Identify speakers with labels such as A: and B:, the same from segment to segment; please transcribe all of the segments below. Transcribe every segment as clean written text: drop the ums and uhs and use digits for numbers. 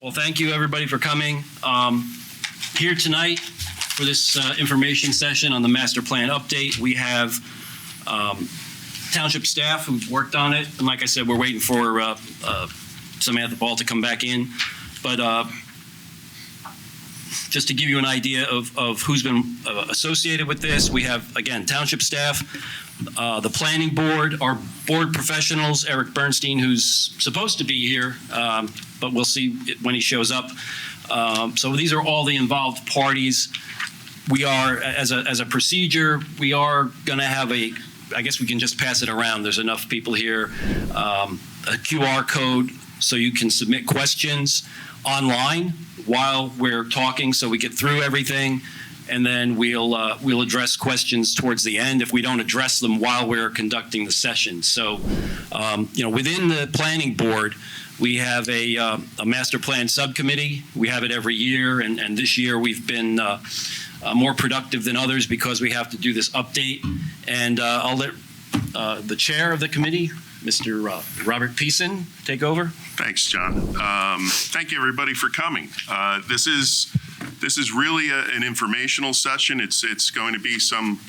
A: Well, thank you everybody for coming. Here tonight for this information session on the master plan update, we have township staff who've worked on it. And like I said, we're waiting for Samantha Ball to come back in. But just to give you an idea of who's been associated with this, we have, again, township staff, the planning board, our board professionals, Eric Bernstein, who's supposed to be here, but we'll see when he shows up. So these are all the involved parties. We are, as a procedure, we are going to have I guess we can just pass it around. There's enough people here. A QR code so you can submit questions online while we're talking, so we get through everything, and then we'll address questions towards the end if we don't address them while we're conducting the session. So, within the planning board, we have a master plan subcommittee. We have it every year, and this year we've been more productive than others because we have to do this update. And I'll let the chair of the committee, Mr. Robert Peason, take over.
B: Thanks, John. Thank you, everybody, for coming. This is really an informational session. It's going to be some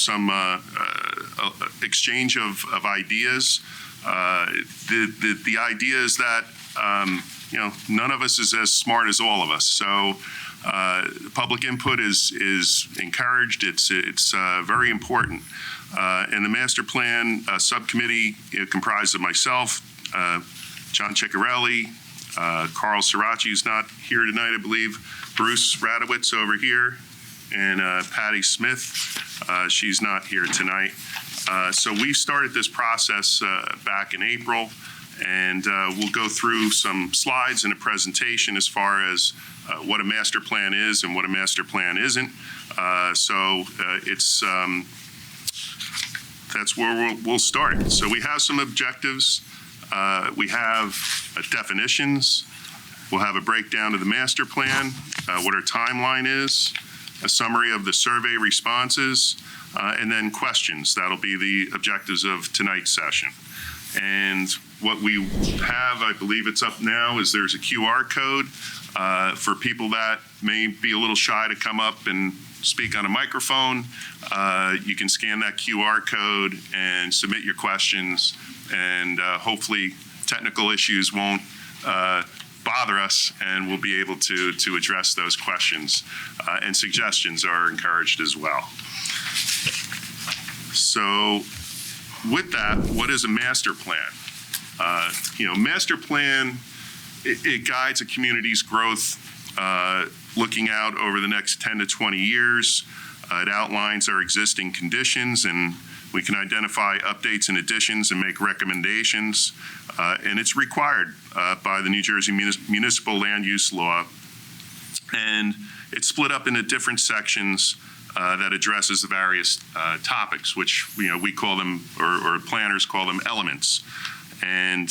B: exchange of ideas. The idea is that none of us is as smart as all of us. So public input is encouraged. It's very important. And the master plan subcommittee comprised of myself, John Ciccarelli, Carl Sirachi, who's not here tonight, I believe, Bruce Radowitz over here, and Patty Smith. She's not here tonight. So we started this process back in April, and we'll go through some slides and a presentation as far as what a master plan is and what a master plan isn't. That's where we'll start. So we have some objectives. We have definitions. We'll have a breakdown of the master plan, what our timeline is, a summary of the survey responses, and then questions. That'll be the objectives of tonight's session. And what we have, I believe it's up now, is there's a QR code for people that may be a little shy to come up and speak on a microphone. You can scan that QR code and submit your questions, and hopefully technical issues won't bother us, and we'll be able to address those questions. And suggestions are encouraged as well. So with that, what is a master plan? Master plan, it guides a community's growth looking out over the next 10 to 20 years. It outlines our existing conditions, and we can identify updates and additions and make recommendations. And it's required by the New Jersey Municipal Land Use Law. And it's split up into different sections that addresses the various topics, which we call them, or planners call them, elements. And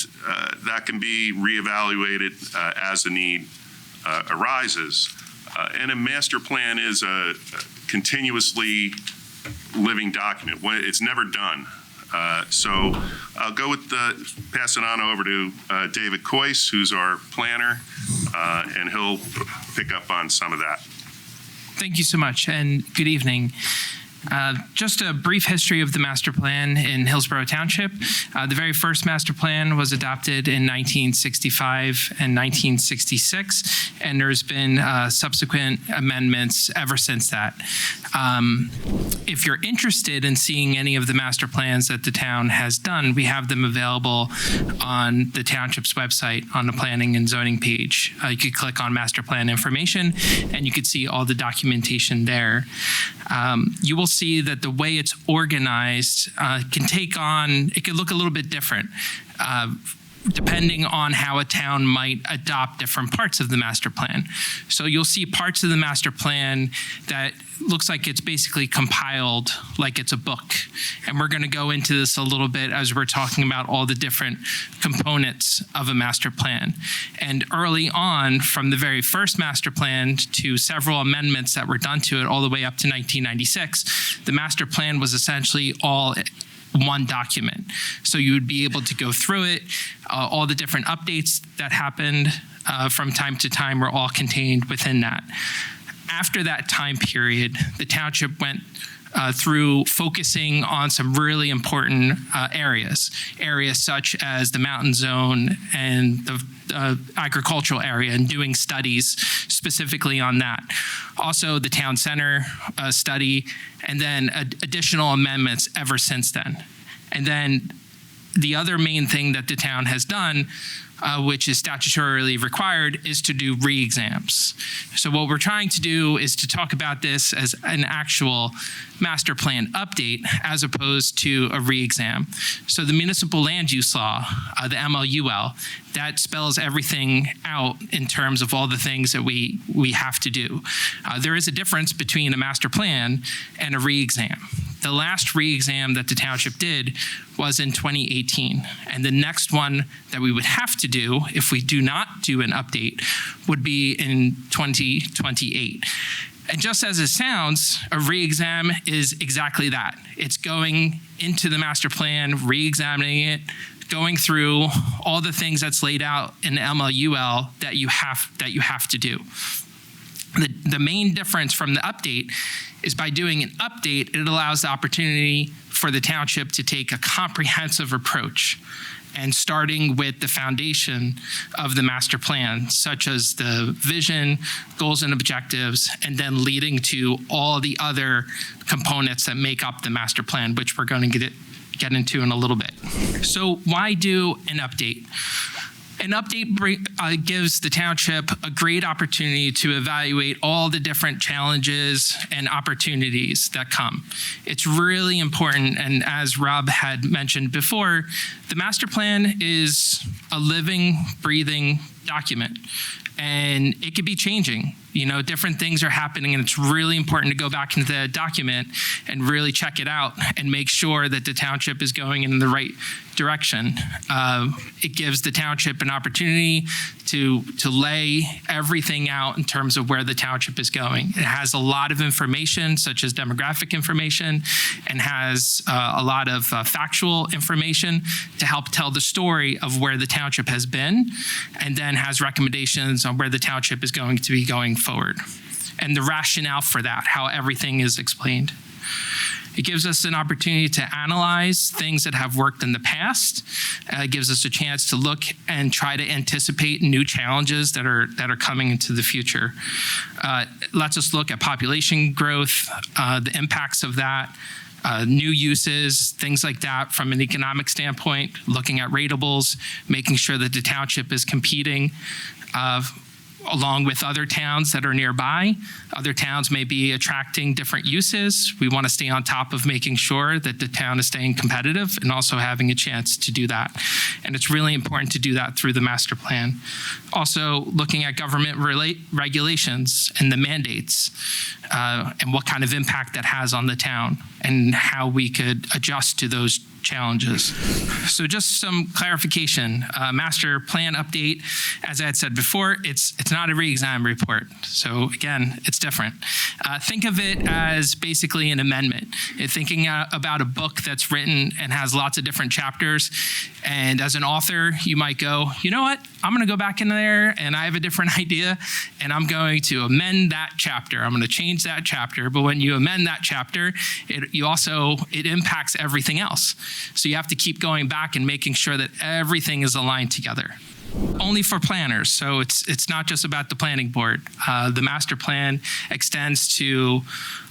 B: that can be reevaluated as the need arises. And a master plan is a continuously living document. It's never done. So I'll go with pass it on over to David Coyce, who's our planner, and he'll pick up on some of that.
C: Thank you so much, and good evening. Just a brief history of the master plan in Hillsborough Township. The very first master plan was adopted in 1965 and 1966, and there's been subsequent amendments ever since that. If you're interested in seeing any of the master plans that the town has done, we have them available on the township's website on the planning and zoning page. You could click on master plan information, and you could see all the documentation there. You will see that the way it's organized it could look a little bit different depending on how a town might adopt different parts of the master plan. So you'll see parts of the master plan that looks like it's basically compiled like it's a book. And we're going to go into this a little bit as we're talking about all the different components of a master plan. And early on, from the very first master plan to several amendments that were done to it all the way up to 1996, the master plan was essentially all one document. So you would be able to go through it. All the different updates that happened from time to time were all contained within that. After that time period, the township went through focusing on some really important areas such as the mountain zone and the agricultural area, and doing studies specifically on that. Also, the town center study, and then additional amendments ever since then. And then the other main thing that the town has done, which is statutorily required, is to do re-exams. So what we're trying to do is to talk about this as an actual master plan update as opposed to a re-exam. So the municipal land use law, the MLUL, that spells everything out in terms of all the things that we have to do. There is a difference between a master plan and a re-exam. The last re-exam that the township did was in 2018. And the next one that we would have to do, if we do not do an update, would be in 2028. And just as it sounds, a re-exam is exactly that. It's going into the master plan, re-examining it, going through all the things that's laid out in the MLUL that you have to do. The main difference from the update is by doing an update, it allows the opportunity for the township to take a comprehensive approach, and starting with the foundation of the master plan, such as the vision, goals and objectives, and then leading to all the other components that make up the master plan, which we're going to get into in a little bit. So why do an update? An update gives the township a great opportunity to evaluate all the different challenges and opportunities that come. It's really important, and as Rob had mentioned before, the master plan is a living, breathing document, and it could be changing. You know, different things are happening, and it's really important to go back into the document and really check it out and make sure that the township is going in the right direction. It gives the township an opportunity to lay everything out in terms of where the township is going. It has a lot of information, such as demographic information, and has a lot of factual information to help tell the story of where the township has been, and then has recommendations on where the township is going to be going forward, and the rationale for that, how everything is explained. It gives us an opportunity to analyze things that have worked in the past. It gives us a chance to look and try to anticipate new challenges that are coming into the future. Lets us look at population growth, the impacts of that, new uses, things like that from an economic standpoint, looking at ratables, making sure that the township is competing along with other towns that are nearby. Other towns may be attracting different uses. We want to stay on top of making sure that the town is staying competitive and also having a chance to do that. And it's really important to do that through the master plan. Also looking at government regulations and the mandates and what kind of impact that has on the town and how we could adjust to those challenges. So just some clarification, master plan update, as I had said before, it's not a re-exam report. So again, it's different. Think of it as basically an amendment. Thinking about a book that's written and has lots of different chapters. And as an author, you might go, you know what? I'm going to go back in there and I have a different idea and I'm going to amend that chapter. I'm going to change that chapter. But when you amend that chapter, it impacts everything else. So you have to keep going back and making sure that everything is aligned together. Only for planners, so it's not just about the planning board. The master plan extends to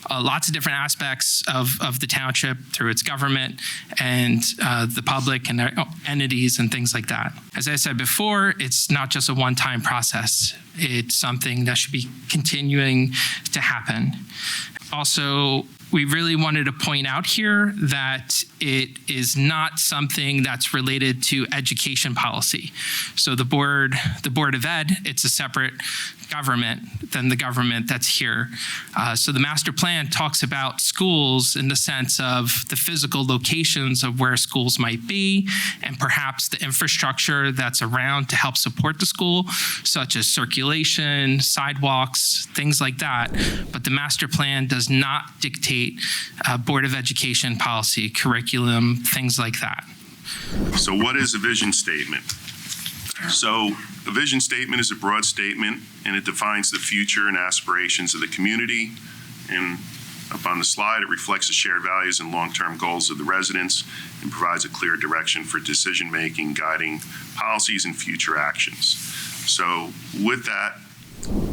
C: lots of different aspects of the township through its government and the public and their entities and things like that. As I said before, it's not just a one-time process. It's something that should be continuing to happen. Also, we really wanted to point out here that it is not something that's related to education policy. So the Board of Ed, it's a separate government than the government that's here. So the master plan talks about schools in the sense of the physical locations of where schools might be and perhaps the infrastructure that's around to help support the school, such as circulation, sidewalks, things like that. But the master plan does not dictate dictate Board of Education policy, curriculum, things like that.
B: So what is a vision statement? So a vision statement is a broad statement, and it defines the future and aspirations of the community. And up on the slide, it reflects the shared values and long-term goals of the residents and provides a clear direction for decision-making, guiding policies and future actions. So with that,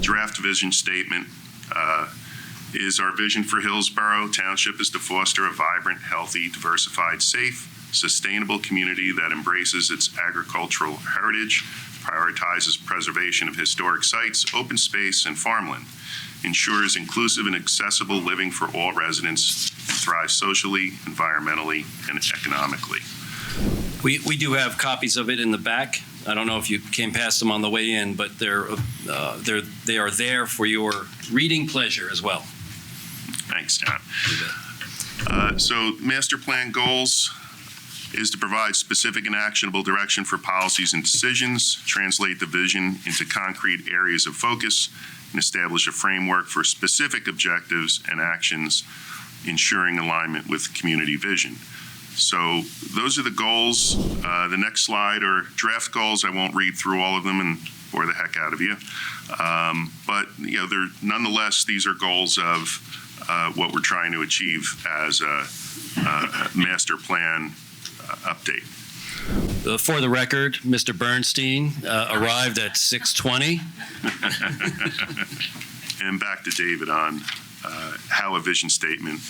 B: draft vision statement is our vision for Hillsborough Township is to foster a vibrant, healthy, diversified, safe, sustainable community that embraces its agricultural heritage, prioritizes preservation of historic sites, open space, and farmland, ensures inclusive and accessible living for all residents, thrive socially, environmentally, and economically.
A: We do have copies of it in the back. I don't know if you came past them on the way in, but they are there for your reading pleasure as well.
B: Thanks, John. So master plan goals is to provide specific and actionable direction for policies and decisions, translate the vision into concrete areas of focus, and establish a framework for specific objectives and actions, ensuring alignment with community vision. So those are the goals. The next slide are draft goals. I won't read through all of them and bore the heck out of you. But they're nonetheless, these are goals of what we're trying to achieve as a master plan update.
A: For the record, Mr. Bernstein arrived at 6:20.
B: And back to David on how a vision statement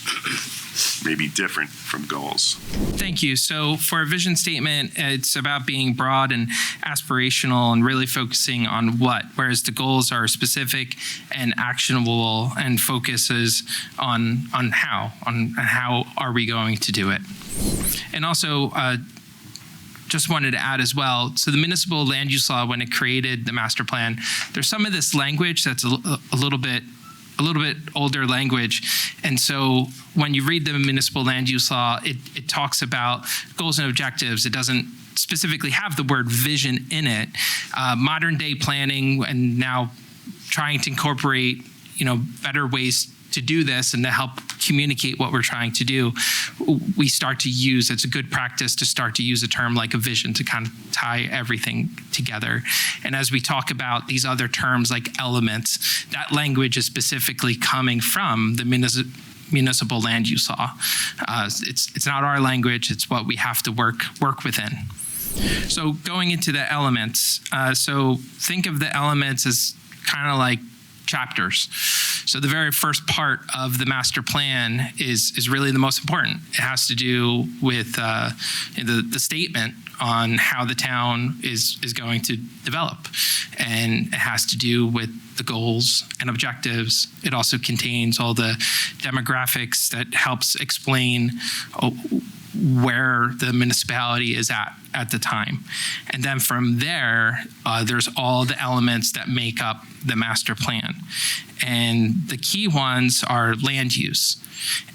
B: may be different from goals.
C: Thank you. So for a vision statement, it's about being broad and aspirational and really focusing on what, whereas the goals are specific and actionable and focuses on how are we going to do it. And also, just wanted to add as well, so the municipal land use law, when it created the master plan, there's some of this language that's a little bit older language. And so when you read the municipal land use law, it talks about goals and objectives. It doesn't specifically have the word vision in it. Modern day planning and now trying to incorporate, better ways to do this and to help communicate what we're trying to do, we start to use, it's a good practice to start to use a term like a vision to kind of tie everything together. And as we talk about these other terms like elements, that language is specifically coming from the municipal land use law. It's not our language, it's what we have to work within. So going into the elements, so think of the elements as kind of like chapters. So the very first part of the master plan is really the most important. It has to do with the statement on how the town is going to develop. And it has to do with the goals and objectives. It also contains all the demographics that helps explain where the municipality is at the time. And then from there, there's all the elements that make up the master plan. And the key ones are land use,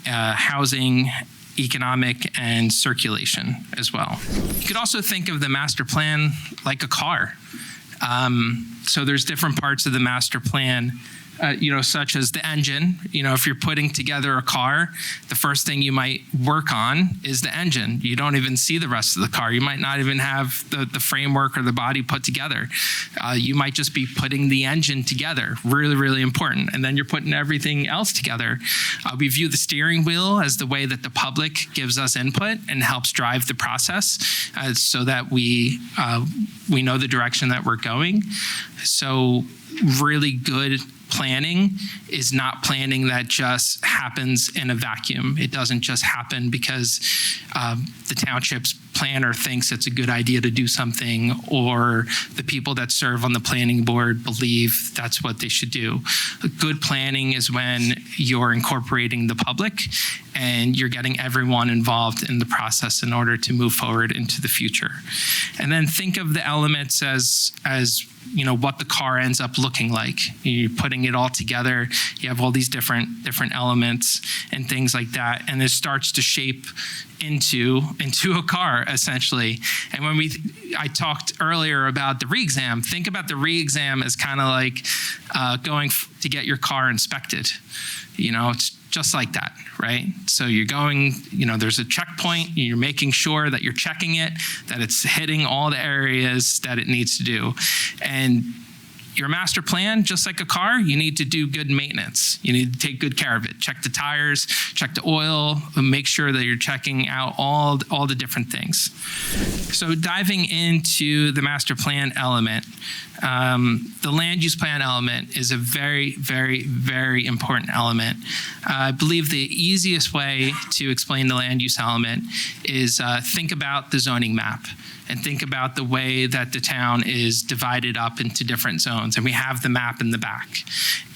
C: housing, economic, and circulation as well. You could also think of the master plan like a car. So there's different parts of the master plan, such as the engine. If you're putting together a car, the first thing you might work on is the engine. You don't even see the rest of the car. You might not even have the framework or the body put together. You might just be putting the engine together. Really, really important. And then you're putting everything else together. We view the steering wheel as the way that the public gives us input and helps drive the process so that we know the direction that we're going. So really good planning is not planning that just happens in a vacuum. It doesn't just happen because the township's planner thinks it's a good idea to do something, or the people that serve on the planning board believe that's what they should do. Good planning is when you're incorporating the public and you're getting everyone involved in the process in order to move forward into the future. And then think of the elements as what the car ends up looking like. You're putting it all together. You have all these different elements and things like that, and it starts to shape into a car essentially. And when I talked earlier about the re-exam, think about the re-exam as kind of like going to get your car inspected. It's just like that, right? So you're going, there's a checkpoint, you're making sure that you're checking it, that it's hitting all the areas that it needs to do. And your master plan, just like a car, you need to do good maintenance. You need to take good care of it. Check the tires, check the oil, make sure that you're checking out all the different things. So diving into the master plan element, the land use plan element is a very, very, very important element. I believe the easiest way to explain the land use element is think about the zoning map and think about the way that the town is divided up into different zones. And we have the map in the back.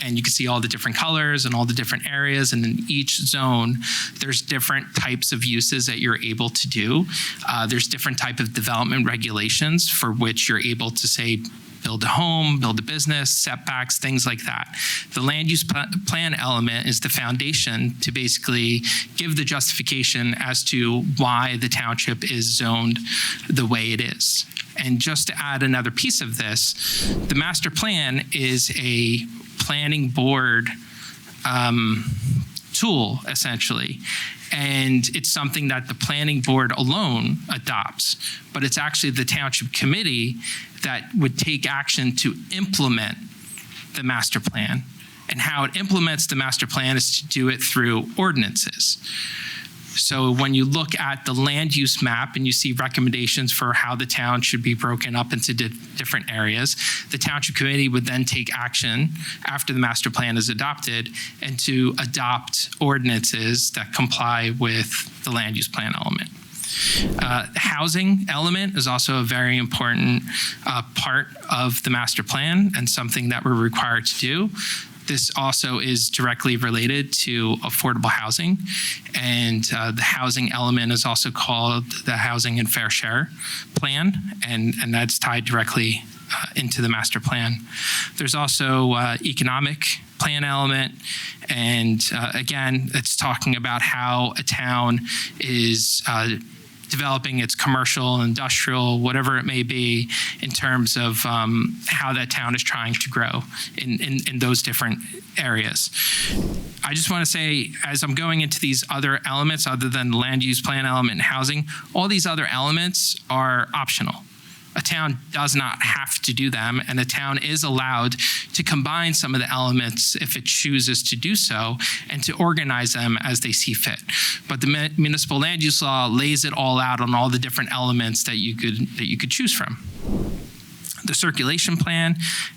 C: And you can see all the different colors and all the different areas. And in each zone, there's different types of uses that you're able to do. There's different type of development regulations for which you're able to say, build a home, build a business, setbacks, things like that. The land use plan element is the foundation to basically give the justification as to why the township is zoned the way it is. And just to add another piece of this, the master plan is a planning board tool, essentially. And it's something that the planning board alone adopts, but it's actually the township committee that would take action to implement the master plan. And how it implements the master plan is to do it through ordinances. So when you look at the land use map and you see recommendations for how the town should be broken up into different areas, the township committee would then take action after the master plan is adopted and to adopt ordinances that comply with the land use plan element. The housing element is also a very important part of the master plan and something that we're required to do. This also is directly related to affordable housing, and the housing element is also called the Housing and Fair Share Plan, and that's tied directly into the master plan. There's also economic plan element, and again, it's talking about how a town is developing its commercial, industrial, whatever it may be, in terms of how that town is trying to grow in those different areas. I just want to say, as I'm going into these other elements, other than the land use plan element and housing, all these other elements are optional. A town does not have to do them, and a town is allowed to combine some of the elements if it chooses to do so and to organize them as they see fit. But the municipal land use law lays it all out on all the different elements that you could choose from. The circulation plan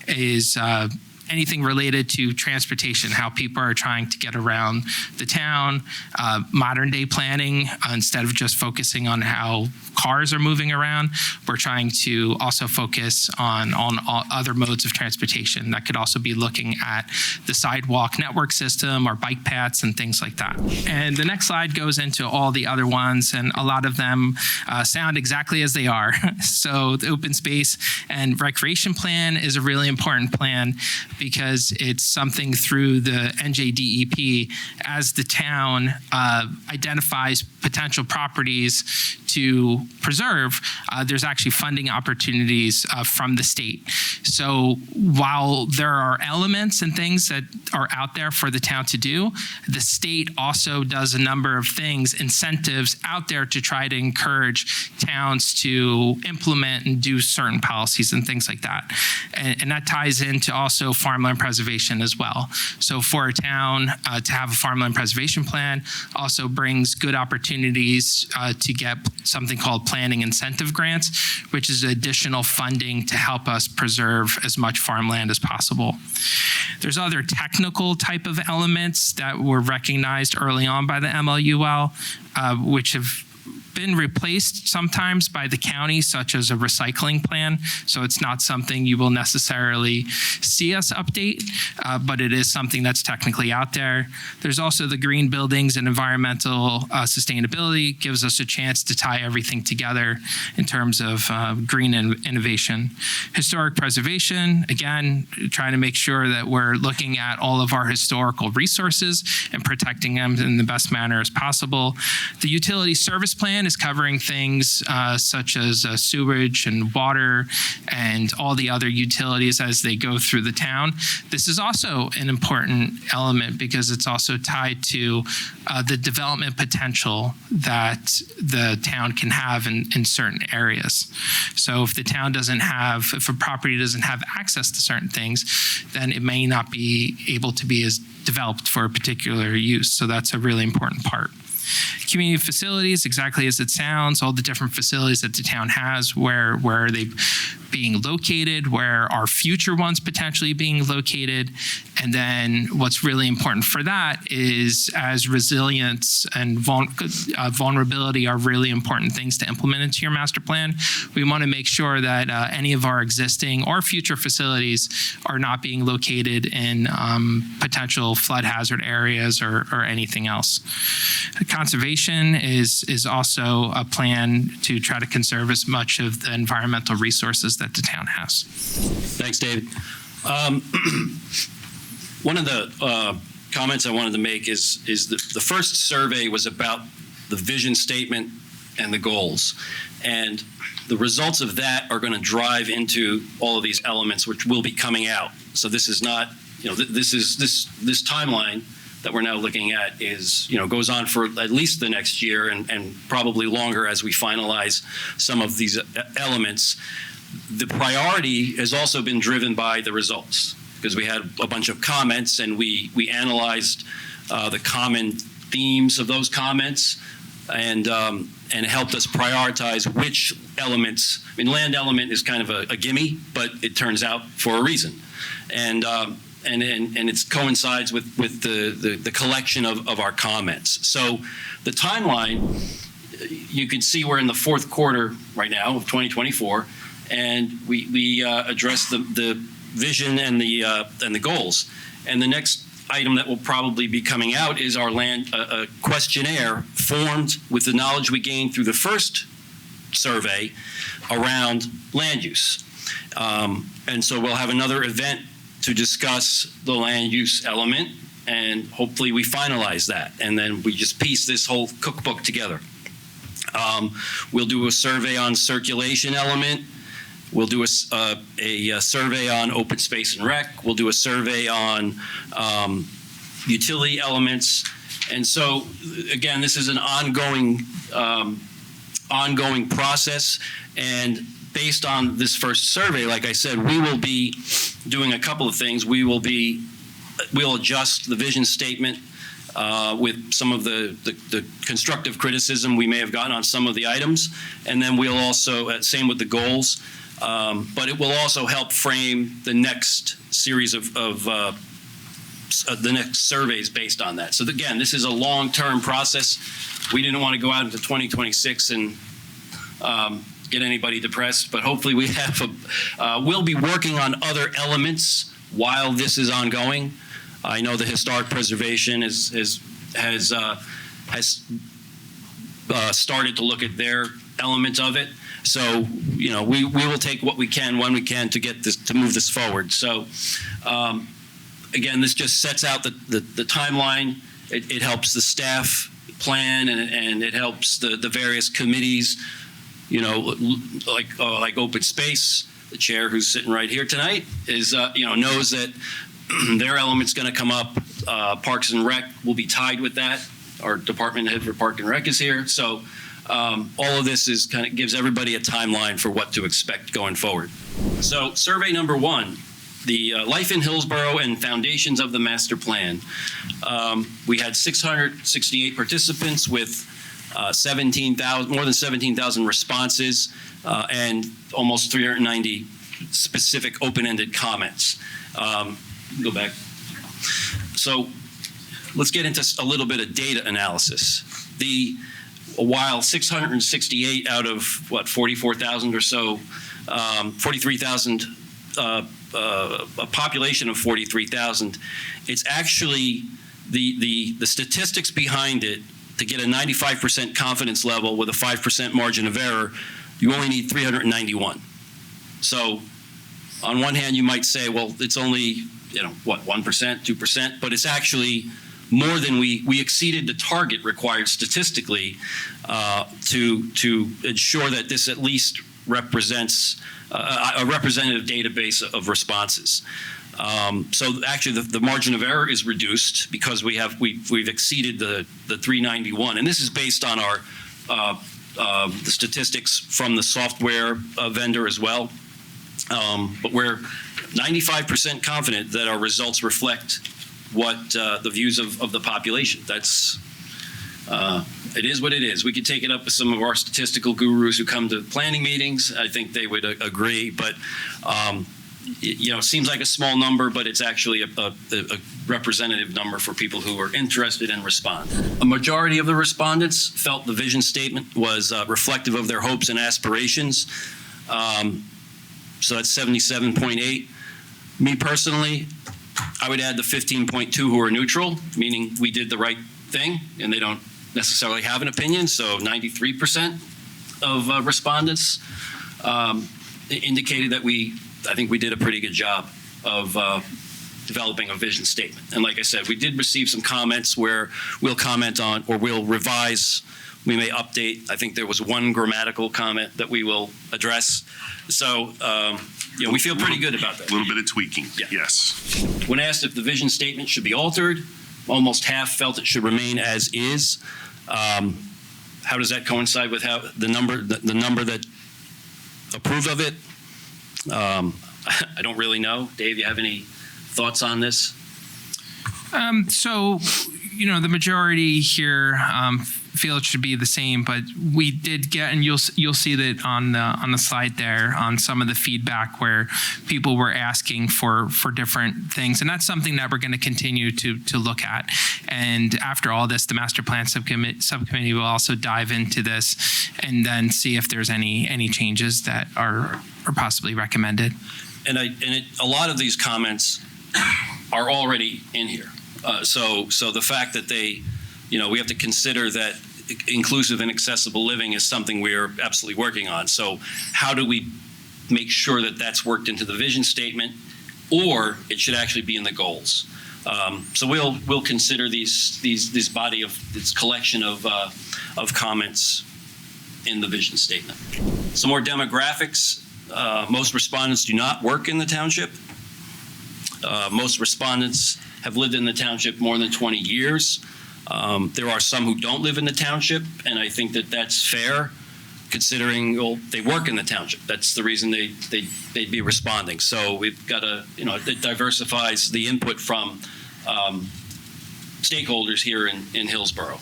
C: is anything related to transportation, how people are trying to get around the town, modern day planning, instead of just focusing on how cars are moving around, we're trying to also focus on all other modes of transportation. That could also be looking at the sidewalk network system or bike paths and things like that. And the next slide goes into all the other ones, and a lot of them sound exactly as they are. So the open space and recreation plan is a really important plan because it's something through the NJDEP as the town identifies potential properties to preserve, there's actually funding opportunities from the state. So while there are elements and things that are out there for the town to do, the state also does a number of things, incentives out there to try to encourage towns to implement and do certain policies and things like that. And that ties into also farmland preservation as well. So for a town to have a farmland preservation plan also brings good opportunities to get something called planning incentive grants, which is additional funding to help us preserve as much farmland as possible. There's other technical type of elements that were recognized early on by the MLUL, which have been replaced sometimes by the county, such as a recycling plan. So it's not something you will necessarily see us update, but it is something that's technically out there. There's also the green buildings and environmental sustainability, gives us a chance to tie everything together in terms of green innovation. Historic preservation, again, trying to make sure that we're looking at all of our historical resources and protecting them in the best manner as possible. The utility service plan plan is covering things such as sewage and water and all the other utilities as they go through the town. This is also an important element because it's also tied to the development potential that the town can have in certain areas. So if the town doesn't have, if a property doesn't have access to certain things, then it may not be able to be as developed for a particular use. So that's a really important part. Community facilities, exactly as it sounds, all the different facilities that the town has, where are they being located, where are future ones potentially being located, and then what's really important for that is as resilience and vulnerability are really important things to implement into your master plan, we want to make sure that any of our existing or future facilities are not being located in potential flood hazard areas or anything else. Conservation is also a plan to try to conserve as much of the environmental resources that the town has.
A: Thanks, David. One of the comments I wanted to make is the first survey was about the vision statement and the goals. And the results of that are going to drive into all of these elements, which will be coming out. So this is not, this timeline that we're now looking at is, goes on for at least the next year and probably longer as we finalize some of these elements. The priority has also been driven by the results because we had a bunch of comments and we analyzed the common themes of those comments and it helped us prioritize which elements. I mean, land element is kind of a gimme, but it turns out for a reason. And it coincides with the collection of our comments. So the timeline, you can see we're in the fourth quarter right now of 2024, and we address the vision and the goals. And the next item that will probably be coming out is our land questionnaire formed with the knowledge we gained through the first survey around land use. And so we'll have another event to discuss the land use element, and hopefully we finalize that. And then we just piece this whole cookbook together. We'll do a survey on circulation element. We'll do a survey on open space and rec. We'll do a survey on utility elements. And so, again, this is an ongoing process. And based on this first survey, like I said, we will be doing a couple of things. We'll adjust the vision statement with some of the constructive criticism we may have gotten on some of the items. And then we'll also, same with the goals, but it will also help frame the next series of the next surveys based on that. So again, this is a long-term process. We didn't want to go out into 2026 and get anybody depressed, but hopefully we have we'll be working on other elements while this is ongoing. I know the historic preservation has started to look at their element of it. So, we will take what we can when we can to move this forward. So, again, this just sets out the timeline. It helps the staff plan and it helps the various committees, like open space. The chair who's sitting right here tonight is, knows that their element's going to come up. Parks and Rec will be tied with that. Our department head for Park and Rec is here. So all of this is kind of gives everybody a timeline for what to expect going forward. So survey number 1, the Life in Hillsborough and Foundations of the Master Plan. We had 668 participants with more than 17,000 responses and almost 390 specific open-ended comments. Go back. So let's get into a little bit of data analysis. While 668 out of 44,000 or so, 43,000, a population of 43,000, it's actually the statistics behind it. To get a 95% confidence level with a 5% margin of error, you only need 391. So on one hand, you might say, well, it's only, 1%, 2%, but it's actually more than we exceeded the target required statistically to ensure that this at least represents a representative database of responses. So actually, the margin of error is reduced because we've exceeded the 391, and this is based on our the statistics from the software vendor as well. But we're 95% confident that our results reflect what the views of the population. That's it is what it is. We could take it up with some of our statistical gurus who come to planning meetings. I think they would agree, but it seems like a small number, but it's actually a representative number for people who are interested and respond. A majority of the respondents felt the vision statement was reflective of their hopes and aspirations. So that's 77.8. Me personally, I would add the 15.2 who are neutral, meaning we did the right thing and they don't necessarily have an opinion. So 93% of respondents indicated that I think we did a pretty good job of developing a vision statement. And like I said, we did receive some comments where we'll comment on or we'll revise. We may update. I think there was one grammatical comment that we will address. So, we feel pretty good about that.
B: A little bit of tweaking,
A: Yeah.
B: yes.
A: When asked if the vision statement should be altered, almost half felt it should remain as is. How does that coincide with how the number that approve of it? I don't really know. Dave, you have any thoughts on this?
C: So, the majority here feel it should be the same, but we did get, and you'll see that on the slide there, on some of the feedback where people were asking for different things, and that's something that we're going to continue to look at. And after all this, the master plan subcommittee will also dive into this and then see if there's any changes that are possibly recommended.
A: And a lot of these comments are already in here. So the fact that we have to consider that inclusive and accessible living is something we are absolutely working on. So how do we make sure that that's worked into the vision statement, or it should actually be in the goals? So we'll consider this collection of comments in the vision statement. Some more demographics. Most respondents do not work in the township. Most respondents have lived in the township more than 20 years. There are some who don't live in the township, and I think that that's fair, considering they work in the township. That's the reason they'd be responding. So we've got it diversifies the input from stakeholders here in Hillsborough.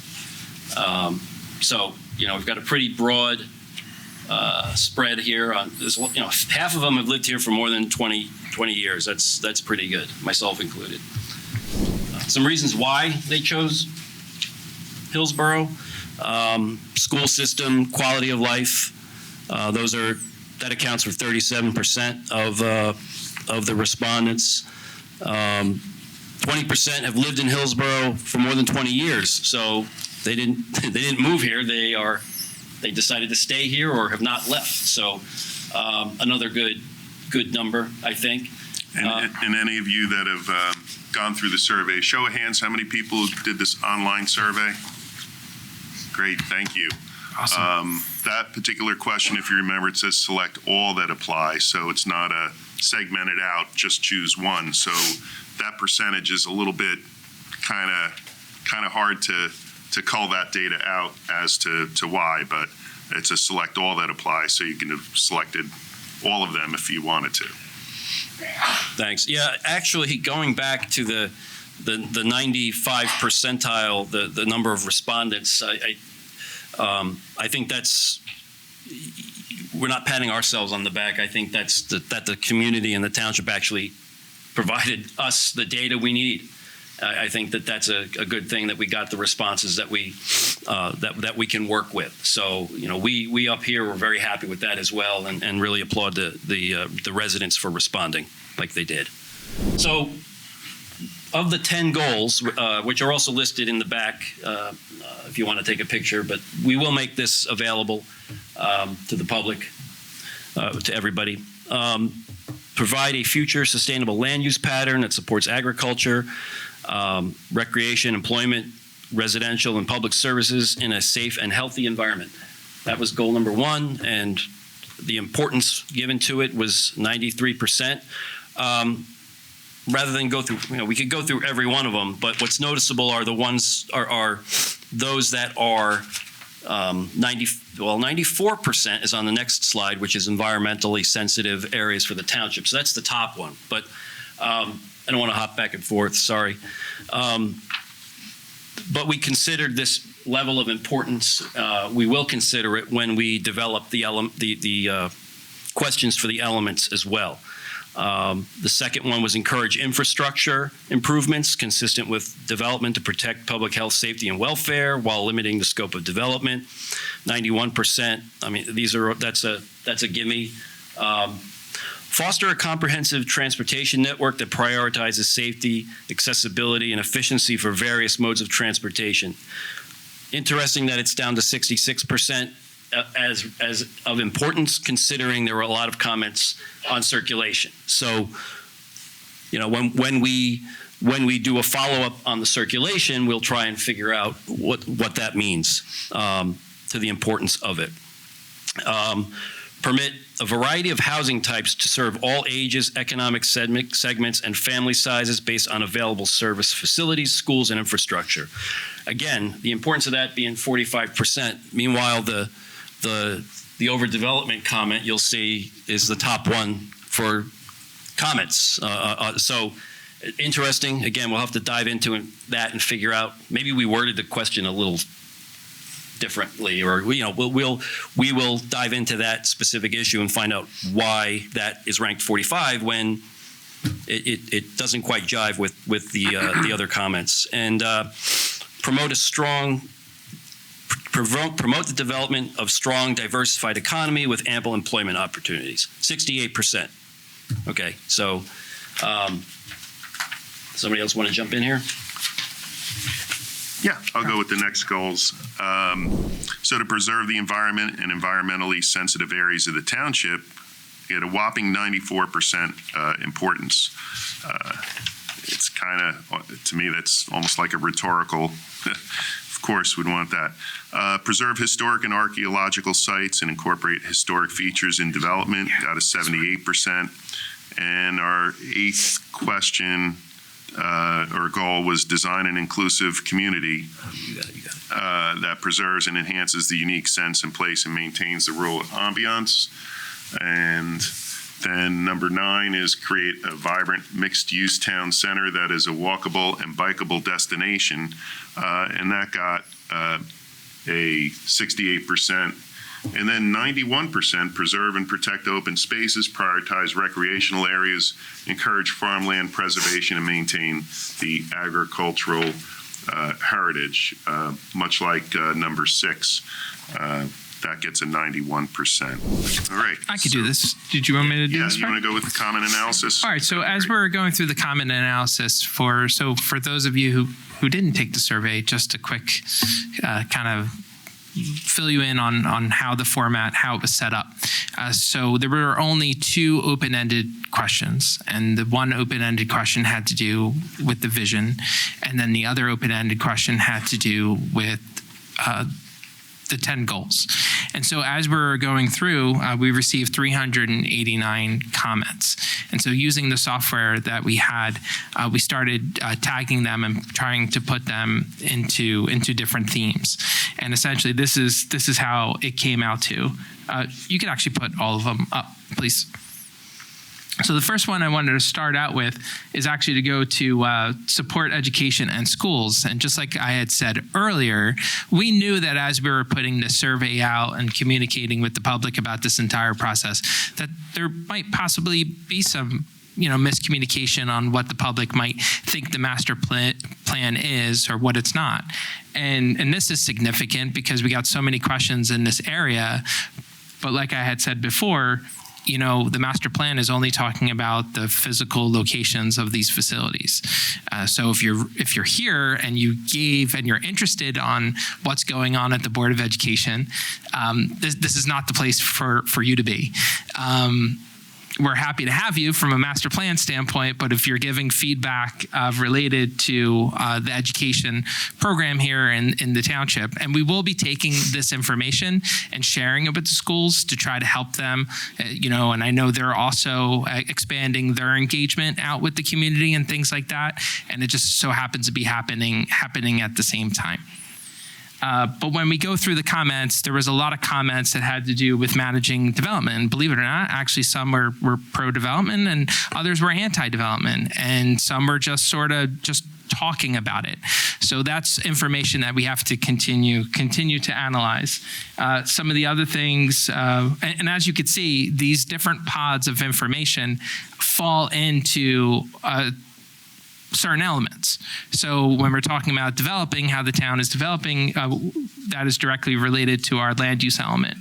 A: So we've got a pretty broad spread here. Half of them have lived here for more than 20 years. That's pretty good, myself included. Some reasons why they chose Hillsborough: school system, quality of life. That accounts for 37% of the respondents. 20% have lived in Hillsborough for more than 20 years. So they didn't move here. They decided to stay here or have not left. So another good number, I think.
B: And any of you that have gone through the survey, show of hands, how many people did this online survey? Great, thank you.
C: Awesome.
B: That particular question, if you remember, it says select all that apply. So it's not a segmented out, just choose one. So that percentage is a little bit kind of hard to call that data out as to why, but it's a select all that apply. So you can have selected all of them if you wanted to.
A: Thanks. Yeah, actually, going back to the 95 percentile, the number of respondents, I think we're not patting ourselves on the back. I think that the community and the township actually provided us the data we need. I think that's a good thing that we got the responses that we can work with. So we up here were very happy with that as well, and really applaud the residents for responding like they did. So of the 10 goals, which are also listed in the back, if you want to take a picture, but we will make this available to the public, to everybody. Provide a future sustainable land use pattern that supports agriculture. recreation, employment, residential, and public services in a safe and healthy environment. That was goal number 1, and the importance given to it was 93%. Rather than go through, we could go through every one of them, but what's noticeable are the ones are those that are 94% is on the next slide, which is environmentally sensitive areas for the township. So that's the top one. But I don't want to hop back and forth. Sorry. But we considered this level of importance. We will consider it when we develop the questions for the elements as well. The second one was encourage infrastructure improvements consistent with development to protect public health, safety, and welfare while limiting the scope of development. 91%. I mean, that's a gimme. Foster a comprehensive transportation network that prioritizes safety, accessibility, and efficiency for various modes of transportation. Interesting that it's down to 66%. As of importance, considering there were a lot of comments on circulation. So, when we do a follow-up on the circulation, we'll try and figure out what that means to the importance of it. Permit a variety of housing types to serve all ages, economic segments, and family sizes based on available service facilities, schools, and infrastructure. Again, the importance of that being 45%. Meanwhile, the overdevelopment comment you'll see is the top one for comments. So interesting. Again, we'll have to dive into that and figure out. Maybe we worded the question a little differently, or we will dive into that specific issue and find out why that is ranked 45 when it doesn't quite jive with the other comments. And promote the development of strong, diversified economy with ample employment opportunities. 68%. Okay, so somebody else want to jump in here?
B: Yeah, I'll go with the next goals. So to preserve the environment and environmentally sensitive areas of the township, get a whopping 94% importance. It's kind of, to me, that's almost like a rhetorical. Of course, we'd want that. Preserve historic and archaeological sites and incorporate historic features in development, got a 78%. And our 8th question or goal was design an inclusive community that preserves and enhances the unique sense and place and maintains the rural ambiance. And then number 9 is create a vibrant mixed-use town center that is a walkable and bikeable destination. And that got a 68%. And then 91% preserve and protect open spaces, prioritize recreational areas, encourage farmland preservation, and maintain the agricultural heritage, much like number 6. That gets a 91%. All right.
C: I could do this. Did you want me to do this?
B: Yeah, you want to go with the comment analysis?
C: All right. So as we're going through the comment analysis for those of you who didn't take the survey, just a quick kind of fill you in on how the format, how it was set up. So there were only 2 open-ended questions, and the one open-ended question had to do with the vision, and then the other open-ended question had to do with the 10 goals. And so as we're going through, we received 389 comments. And so using the software that we had, we started tagging them and trying to put them into different themes. And essentially, this is how it came out to. You can actually put all of them up, please. So the first one I wanted to start out with is actually to go to support education and schools. And just like I had said earlier, we knew that as we were putting the survey out and communicating with the public about this entire process, that there might possibly be some miscommunication on what the public might think the master plan is or what it's not. And this is significant because we got so many questions in this area. But like I had said before, the master plan is only talking about the physical locations of these facilities. So if you're here and you're interested on what's going on at the Board of Education, this is not the place for you to be. we're happy to have you from a master plan standpoint, but if you're giving feedback related to the education program here in the township, and we will be taking this information and sharing it with the schools to try to help them, and I know they're also expanding their engagement out with the community and things like that, and it just so happens to be happening at the same time. But when we go through the comments, there was a lot of comments that had to do with managing development. And believe it or not, actually some were pro-development and others were anti-development. And some were just sort of just talking about it. So that's information that we have to continue to analyze. Some of the other things, and as you could see, these different pods of information fall into certain elements. So when we're talking about developing, how the town is developing, that is directly related to our land use element.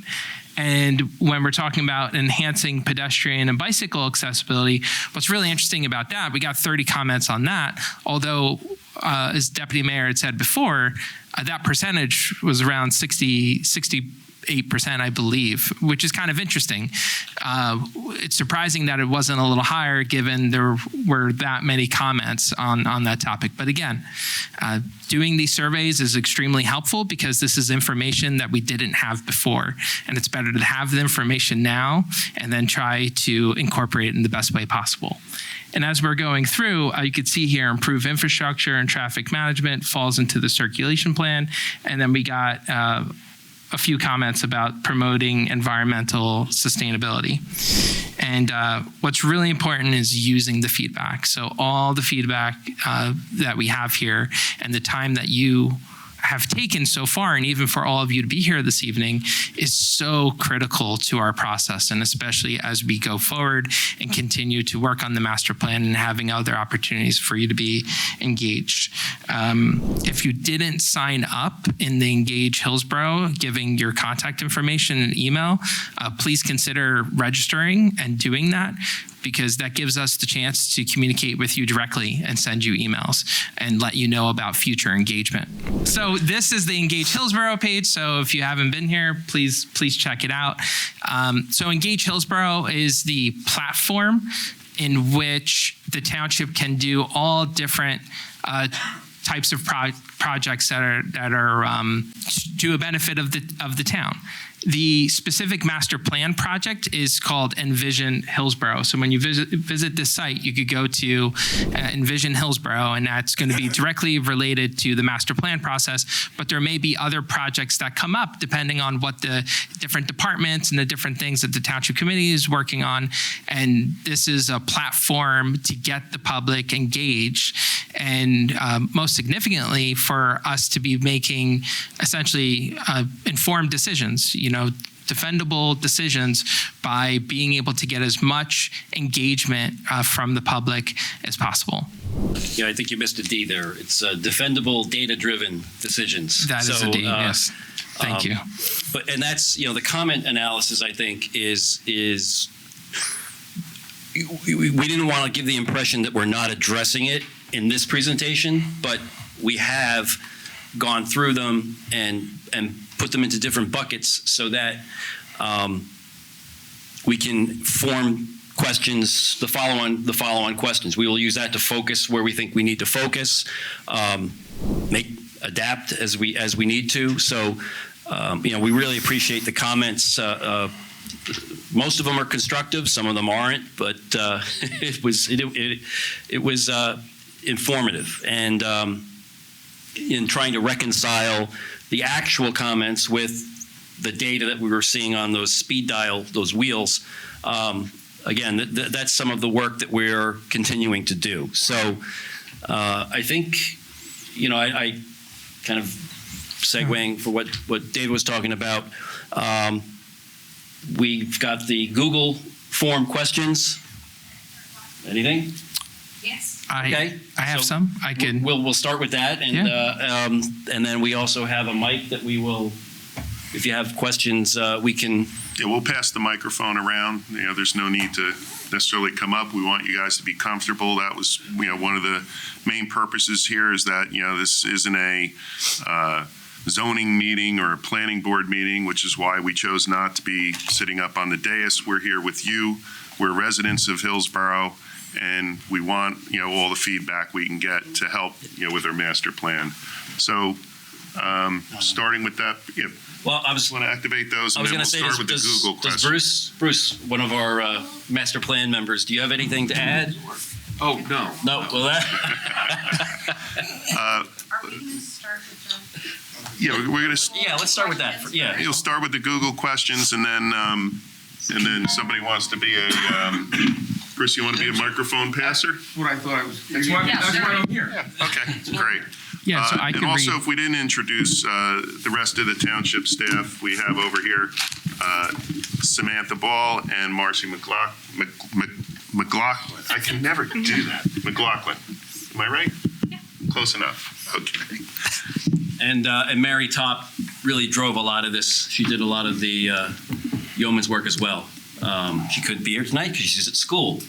C: And when we're talking about enhancing pedestrian and bicycle accessibility, what's really interesting about that, we got 30 comments on that, although as Deputy Mayor had said before, that percentage was around 68%, I believe, which is kind of interesting. It's surprising that it wasn't a little higher given there were that many comments on that topic. But again, doing these surveys is extremely helpful because this is information that we didn't have before. And it's better to have the information now and then try to incorporate it in the best way possible. And as we're going through, you could see here, improve infrastructure and traffic management falls into the circulation plan. And then we got a few comments about promoting environmental sustainability. And what's really important is using the feedback. So all the feedback that we have here and the time that you have taken so far, and even for all of you to be here this evening, is so critical to our process, and especially as we go forward and continue to work on the master plan and having other opportunities for you to be engaged. If you didn't sign up in the Engage Hillsborough, giving your contact information and email, please consider registering and doing that, because that gives us the chance to communicate with you directly and send you emails and let you know about future engagement. So this is the Engage Hillsborough page. So if you haven't been here, please check it out. So Engage Hillsborough is the platform in which the township can do all different types of projects that are to a benefit of the town. The specific master plan project is called Envision Hillsborough. So when you visit this site, you could go to Envision Hillsborough, and that's going to be directly related to the master plan process. But there may be other projects that come up depending on what the different departments and the different things that the township committee is working on. And this is a platform to get the public engaged, and most significantly for us to be making essentially informed decisions, defendable decisions by being able to get as much engagement from the public as possible.
A: Yeah, I think you missed a D there. It's defendable, data-driven decisions.
C: That is a D, yes. Thank you.
A: And that's, the comment analysis, I think, is we didn't want to give the impression that we're not addressing it in this presentation, but we have gone through them and put them into different buckets so that we can form questions, the follow-on questions. We will use that to focus where we think we need to focus, adapt as we need to. So, we really appreciate the comments. Most of them are constructive, some of them aren't, but it was informative, and in trying to reconcile the actual comments with the data that we were seeing on those speed dial, those wheels. Again, that's some of the work that we're continuing to do. So I think, I kind of segueing for what David was talking about, we've got the Google form questions. Anything?
D: Yes.
C: I have some. I can.
A: We'll start with that, and then we also have a mic that we will. If you have questions, we can.
B: Yeah, we'll pass the microphone around. There's no need to necessarily come up. We want you guys to be comfortable. That was, one of the main purposes here is that, this isn't a zoning meeting or a planning board meeting, which is why we chose not to be sitting up on the dais. We're here with you We're residents of Hillsborough, and we want, all the feedback we can get to help, with our master plan. So, starting with that,
A: Well, I was
B: want to activate those,
A: I
B: and
A: was
B: then
A: going
B: we'll
A: to say,
B: start with the Google
A: does
B: question.
A: Bruce, one of our master plan members, do you have anything to add?
D: Oh, no.
A: No, well, that,
E: Are we going to start with the?
B: Yeah, we're going to,
A: yeah, let's start with that. Yeah.
B: you'll start with the Google questions, and then somebody wants to be Bruce, you want to be a microphone passer?
D: What I thought I was. That's why I'm here.
B: Okay, great.
C: Yeah, so I
B: And
C: can
B: also,
C: read.
B: if we didn't introduce the rest of the township staff, we have over here Samantha Ball and Marcy McLaughlin. I can never do that. McLaughlin. Am I right?
E: Yeah.
B: Close enough. Okay.
A: And Mary Top really drove a lot of this. She did a lot of the yeoman's work as well. She couldn't be here tonight because she's at school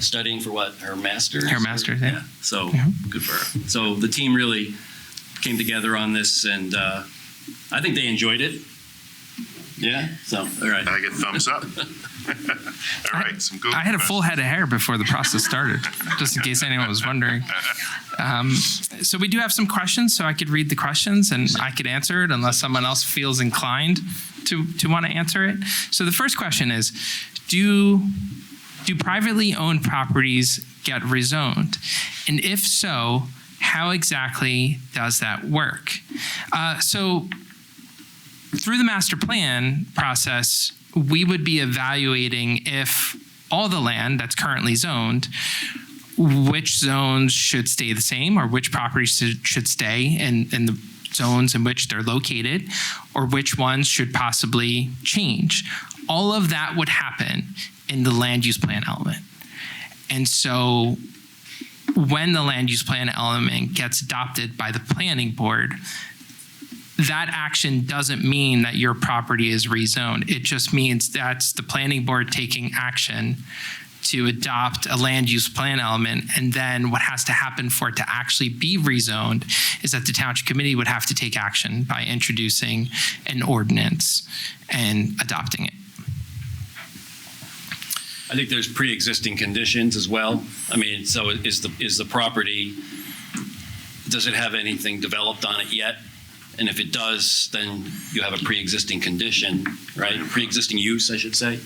A: studying for what, her master's?
C: Her master's, yeah.
A: So
C: Yeah.
A: good for her. So the team really came together on this, and I think they enjoyed it. Yeah. So all right.
B: I get thumbs up. All right, some Google
C: I had a full head of hair before the process started, just in case anyone was wondering. So we do have some questions, so I could read the questions and I could answer it unless someone else feels inclined to want to answer it. So the first question is, do privately owned properties get rezoned? And if so, how exactly does that work? So through the master plan process, we would be evaluating if all the land that's currently zoned, which zones should stay the same or which properties should stay in the zones in which they're located, or which ones should possibly change. All of that would happen in the land use plan element. And so when the land use plan element gets adopted by the planning board, that action doesn't mean that your property is rezoned. It just means that's the planning board taking action to adopt a land use plan element. And then what has to happen for it to actually be rezoned is that the township committee would have to take action by introducing an ordinance and adopting it.
A: I think there's pre-existing conditions as well. I mean, so is the property, does it have anything developed on it yet? And if it does, then you have a pre-existing condition, right? Pre-existing use, I should say.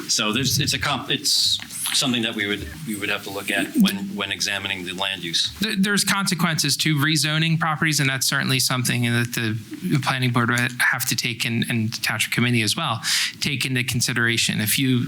A: So it's something that we would have to look at when examining the land use.
C: There's consequences to rezoning properties, and that's certainly something that the planning board would have to take and the township committee as well, take into consideration. If you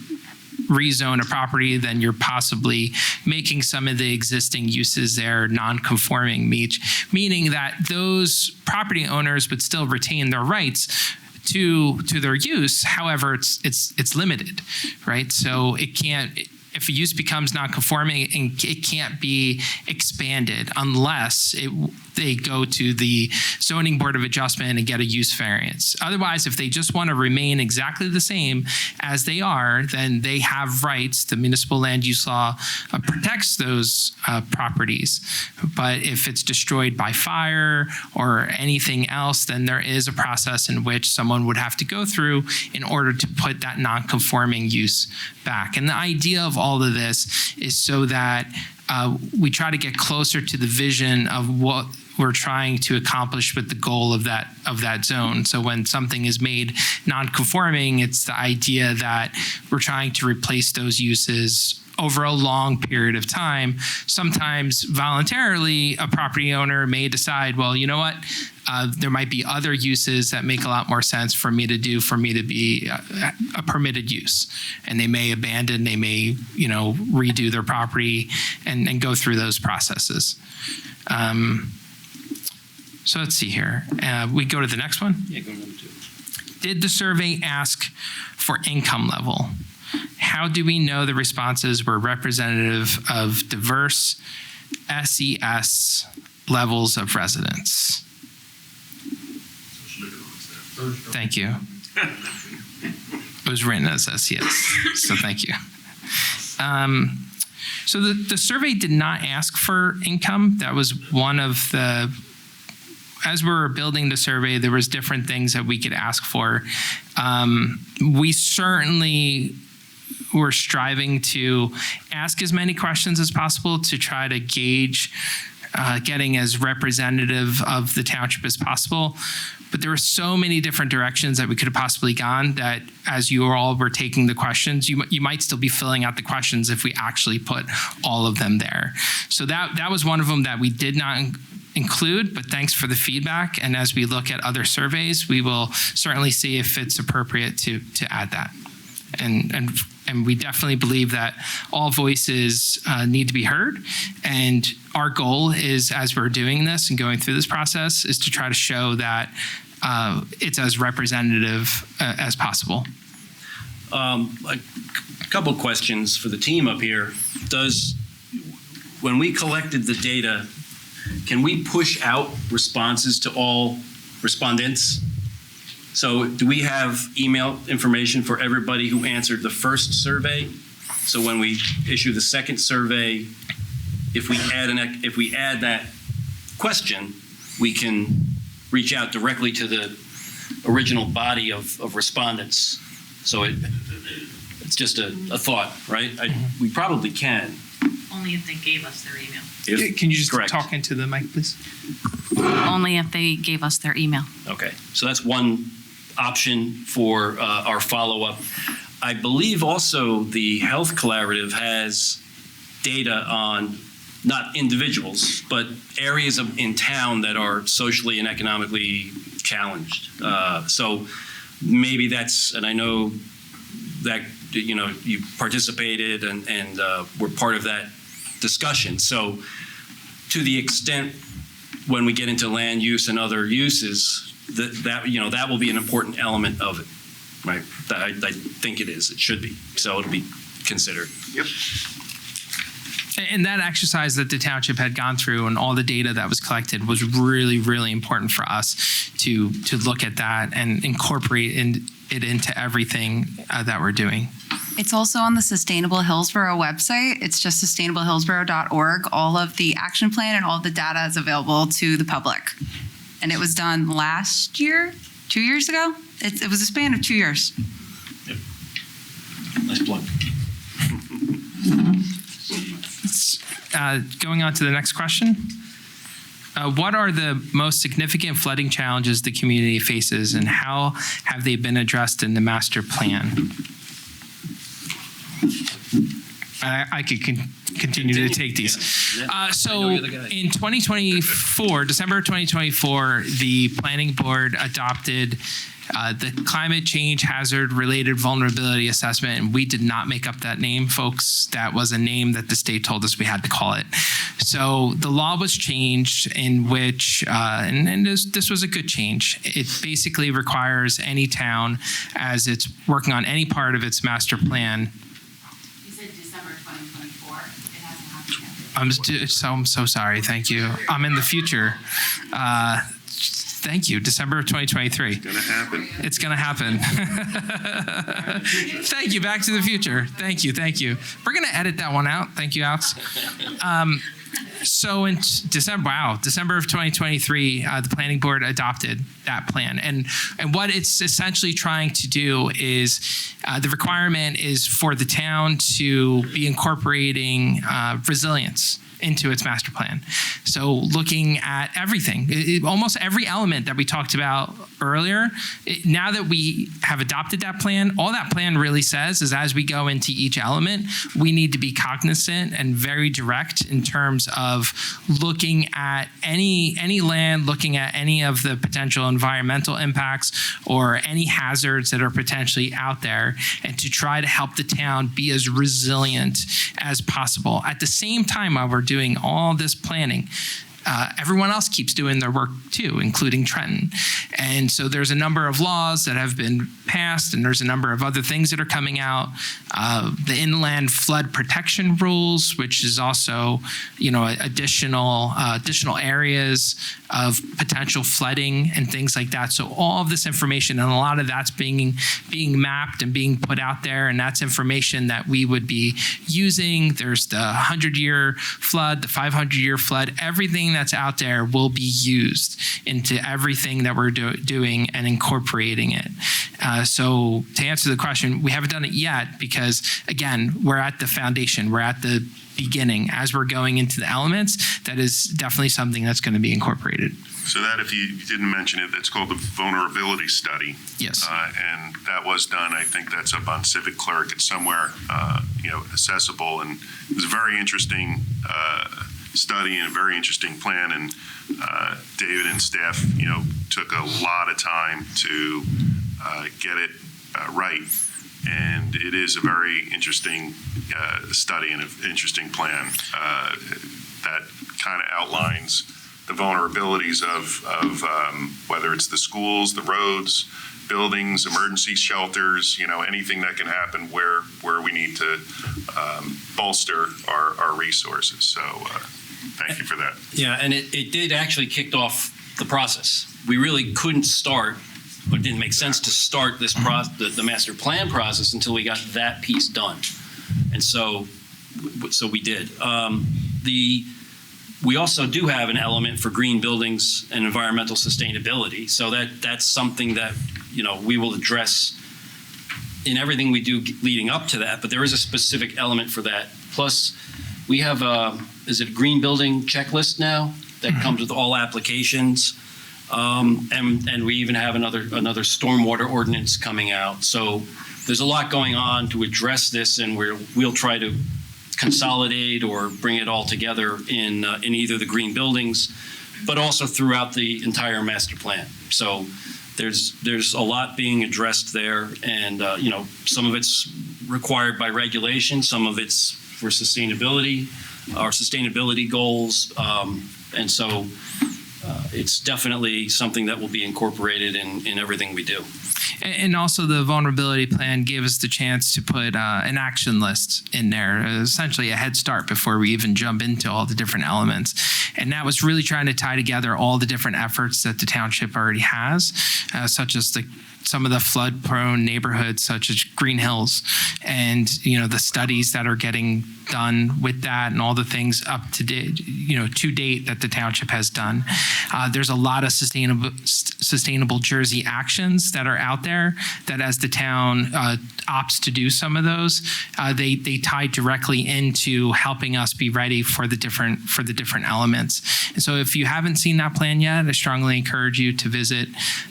C: rezone a property, then you're possibly making some of the existing uses there non-conforming, meaning that those property owners would still retain their rights to their use. However, it's limited, right? So it can't. If a use becomes non-conforming, it can't be expanded unless they go to the zoning board of adjustment and get a use variance. Otherwise, if they just want to remain exactly the same as they are, then they have rights. The municipal land use law protects those properties. But if it's destroyed by fire or anything else, then there is a process in which someone would have to go through in order to put that non-conforming use back. And the idea of all of this is so that we try to get closer to the vision of what we're trying to accomplish with the goal of that zone. So when something is made non-conforming, it's the idea that we're trying to replace those uses over a long period of time. Sometimes voluntarily, a property owner may decide, well, you know what? There might be other uses that make a lot more sense for me to be a permitted use. And they may abandon, they may, redo their property and go through those processes. So let's see here. We go to the next one.
A: Yeah, go to number 2.
C: Did the survey ask for income level? How do we know the responses were representative of diverse SES levels of residence? Thank you. It was written as SES, so thank you. So the survey did not ask for income. That was one of the, as we were building the survey, there was different things that we could ask for. We certainly we're striving to ask as many questions as possible to try to gauge getting as representative of the township as possible. But there were so many different directions that we could have possibly gone that as you all were taking the questions, you might still be filling out the questions if we actually put all of them there. So that was one of them that we did not include, but thanks for the feedback. And as we look at other surveys, we will certainly see if it's appropriate to add that. And we definitely believe that all voices need to be heard. And our goal is, as we're doing this and going through this process, is to try to show that it's as representative as possible.
A: A couple questions for the team up here. When we collected the data, can we push out responses to all respondents? So do we have email information for everybody who answered the first survey? So when we issue the second survey, if we add that question, we can reach out directly to the original body of respondents. So it's just a thought, right? We probably can.
E: Only if they gave us their email.
C: Can you just
A: Correct.
C: talk into the mic, please?
E: Only if they gave us their email.
A: Okay, so that's one option for our follow-up. I believe also the Health Collaborative has data on not individuals, but areas in town that are socially and economically challenged. So maybe that's, and I know that you participated and were part of that discussion. So to the extent when we get into land use and other uses, that will be an important element of it, right? I think it is. It should be. So it'll be considered.
B: Yep.
C: And that exercise that the township had gone through and all the data that was collected was really, really important for us to look at that and incorporate it into everything that we're doing.
F: It's also on the Sustainable Hillsborough website. It's just sustainablehillsborough.org. All of the action plan and all of the data is available to the public. And it was done last year, 2 years ago. It was a span of 2 years.
A: Yep. Nice plug.
C: Going on to the next question. What are the most significant flooding challenges the community faces and how have they been addressed in the master plan? I could continue to take these. So in 2024, December 2024, the planning board adopted the climate change hazard related vulnerability assessment, and we did not make up that name, folks. That was a name that the state told us we had to call it. So the law was changed in which, and this was a good change. It basically requires any town, as it's working on any part of its master plan.
E: You said December 2024. It hasn't happened yet.
C: I'm so sorry. Thank you. I'm in the future. Thank you. December of 2023. It's going to happen. Thank you. Back to the Future. Thank you. We're going to edit that one out. Thank you, Alex. So in December of 2023, the planning board adopted that plan. And what it's essentially trying to do is the requirement is for the town to be incorporating resilience into its master plan. So looking at everything, almost every element that we talked about earlier, now that we have adopted that plan, all that plan really says is as we go into each element, we need to be cognizant and very direct in terms of looking at any land, looking at any of the potential environmental impacts or any hazards that are potentially out there, and to try to help the town be as resilient as possible. At the same time, while we're doing all this planning, everyone else keeps doing their work too, including Trenton. And so there's a number of laws that have been passed, and there's a number of other things that are coming out. The inland flood protection rules, which is also, additional areas of potential flooding and things like that. So all of this information, and a lot of that's being mapped and being put out there, and that's information that we would be using. There's the 100-year flood, the 500-year flood, everything that's out there will be used into everything that we're doing and incorporating it. So to answer the question, we haven't done it yet because, again, we're at the foundation. We're at the beginning. As we're going into the elements, that is definitely something that's going to be incorporated.
B: So that, if you didn't mention it, that's called the vulnerability study.
C: Yes.
B: And that was done, I think that's up on Civic Clerk. It's somewhere, accessible. And it was a very interesting study and a very interesting plan. And David and staff, took a lot of time to get it right. And it is a very interesting study and an interesting plan that kind of outlines the vulnerabilities of whether it's the schools, the roads, buildings, emergency shelters, anything that can happen where we need to bolster our resources. So thank you for that.
A: Yeah, and it did actually kick off the process. We really couldn't start, or it didn't make sense to start this the master plan process until we got that piece done. And so we did. We also do have an element for green buildings and environmental sustainability. So that's something that, we will address in everything we do leading up to that. But there is a specific element for that. Plus, we have is it a green building checklist now that comes with all applications? And we even have another stormwater ordinance coming out. So there's a lot going on to address this, and we'll try to consolidate or bring it all together in either the green buildings, but also throughout the entire master plan. So there's a lot being addressed there, and some of it's required by regulation, some of it's for sustainability, our sustainability goals, and so it's definitely something that will be incorporated in everything we do.
C: And also the vulnerability plan gave us the chance to put an action list in there, essentially a head start before we even jump into all the different elements. And that was really trying to tie together all the different efforts that the township already has, such as some of the flood-prone neighborhoods, such as Green Hills, and the studies that are getting done with that, and all the things up to date, to date that the township has done. There's a lot of sustainable Jersey actions that are out there that, as the town opts to do some of those, they tie directly into helping us be ready for the different elements. And so, if you haven't seen that plan yet, I strongly encourage you to visit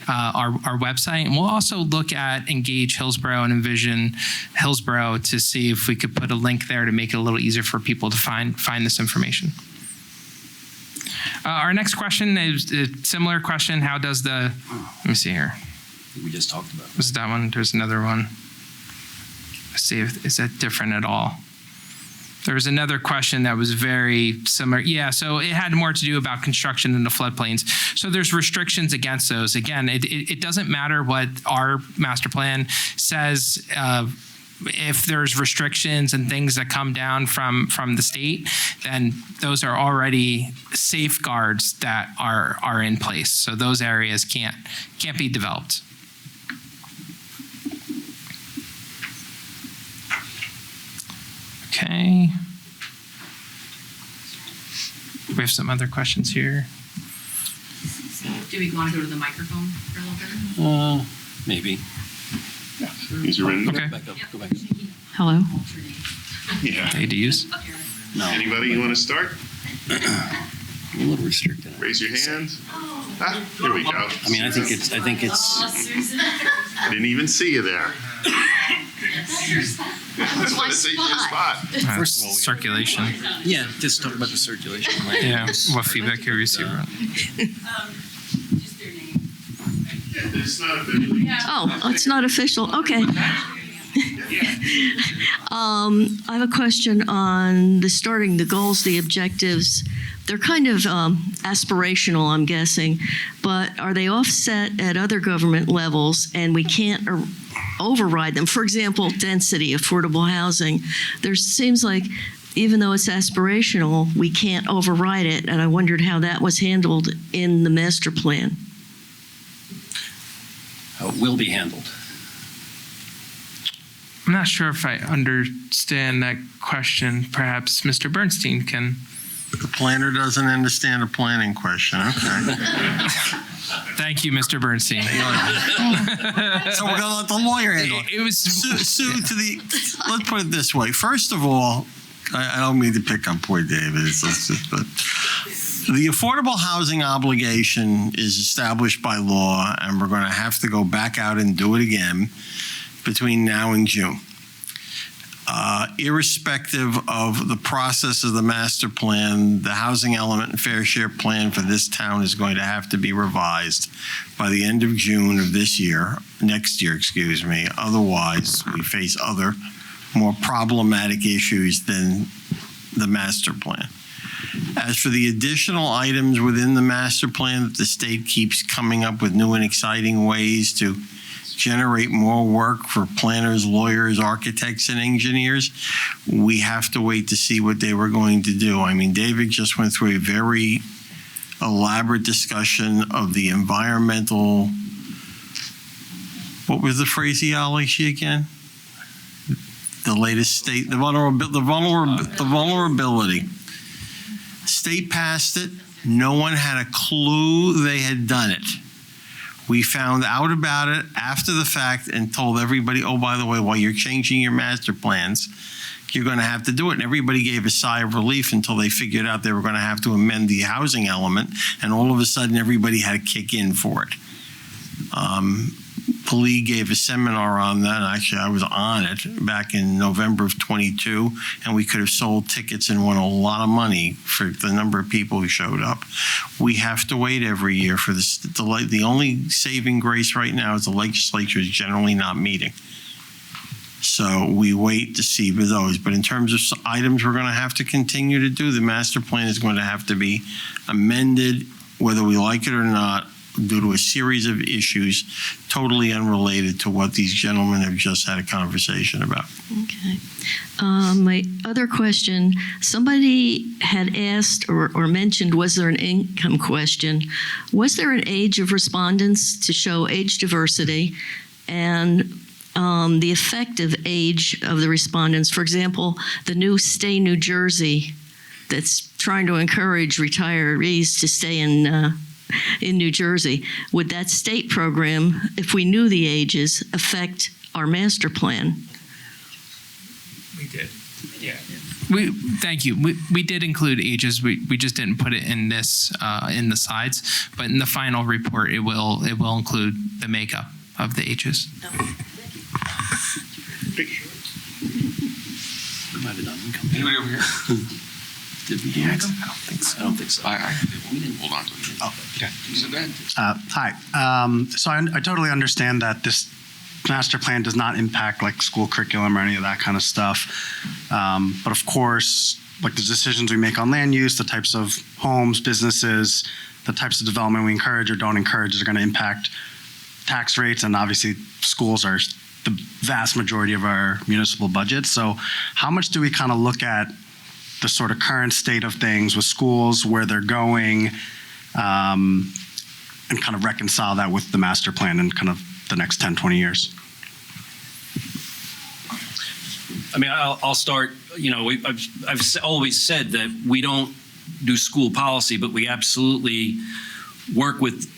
C: our website, and we'll also look at Engage Hillsborough and Envision Hillsborough to see if we could put a link there to make it a little easier for people to find this information. Our next question is a similar question. How does let me see here.
A: We just talked about it.
C: Was that one? There's another one. Let's see is that different at all? There was another question that was very similar. Yeah, so it had more to do about construction in the floodplains. So there's restrictions against those. Again, it doesn't matter what our master plan says. If there's restrictions and things that come down from the state, then those are already safeguards that are in place. So those areas can't be developed. Okay. We have some other questions here.
E: Do we want to go to the microphone for a little bit?
A: Maybe.
B: Is you ready?
C: Okay.
A: Back up. Go back.
F: Hello.
B: Yeah.
C: ADUs?
A: No.
B: Anybody you want to start?
A: A little restricted.
B: Raise your hand. Ah, here we go.
A: I mean, I think it's.
B: I didn't even see you there. That's why I say your spot.
A: First of all,
C: Circulation.
A: Yeah, just talk about the circulation.
C: Yeah, what feedback you receive?
E: Just their name.
B: It's not official.
G: Oh, it's not official. Okay. I have a question on the goals, the objectives. They're kind of aspirational, I'm guessing, but are they offset at other government levels and we can't override them? For example, density, affordable housing. There seems like even though it's aspirational, we can't override it, and I wondered how that was handled in the master plan.
A: How it will be handled.
C: I'm not sure if I understand that question. Perhaps Mr. Bernstein can.
H: The planner doesn't understand a planning question, okay.
C: Thank you, Mr. Bernstein.
H: So we're gonna let the lawyer handle it.
C: It was
H: Sue, let's put it this way. First of all, I don't mean to pick on poor David, but the affordable housing obligation is established by law, and we're gonna have to go back out and do it again between now and June. Irrespective of the process of the master plan, the housing element and fair share plan for this town is going to have to be revised by the end of June of next year, excuse me. Otherwise, we face other more problematic issues than the master plan. As for the additional items within the master plan that the state keeps coming up with new and exciting ways to generate more work for planners, lawyers, architects, and engineers, we have to wait to see what they were going to do. I mean, David just went through a very elaborate discussion of the environmental, what was the phraseology again? The latest state, the vulnerability. State passed it. No one had a clue they had done it. We found out about it after the fact and told everybody, oh, by the way, while you're changing your master plans, you're going to have to do it. And everybody gave a sigh of relief until they figured out they were going to have to amend the housing element. And all of a sudden, everybody had to kick in for it. The league gave a seminar on that. Actually, I was on it back in November of 22, and we could have sold tickets and won a lot of money for the number of people who showed up. We have to wait every year for this. The only saving grace right now is the legislature is generally not meeting. So we wait to see with those. But in terms of items we're going to have to continue to do, the master plan is going to have to be amended, whether we like it or not, due to a series of issues totally unrelated to what these gentlemen have just had a conversation about.
G: Okay. My other question, somebody had asked or mentioned, was there an income question? Was there an age of respondents to show age diversity and the effective age of the respondents? For example, the new Stay New Jersey that's trying to encourage retirees to stay in New Jersey. Would that state program, if we knew the ages, affect our master plan?
C: We did. Yeah. Thank you. We did include ages. We just didn't put it in this in the slides, but in the final report, it will include the makeup of the ages.
D: Anybody over here?
A: Did we do it? I don't think so. I don't think so.
D: We didn't hold on to it.
I: Oh, okay.
D: So go ahead.
I: Hi. So I totally understand that this master plan does not impact like school curriculum or any of that kind of stuff. But of course, like the decisions we make on land use, the types of homes, businesses, the types of development we encourage or don't encourage is going to impact tax rates. And obviously schools are the vast majority of our municipal budget. So how much do we kind of look at the sort of current state of things with schools, where they're going, and kind of reconcile that with the master plan in kind of the next 10, 20 years?
A: I mean, I'll start, I've always said that we don't do school policy, but we absolutely work with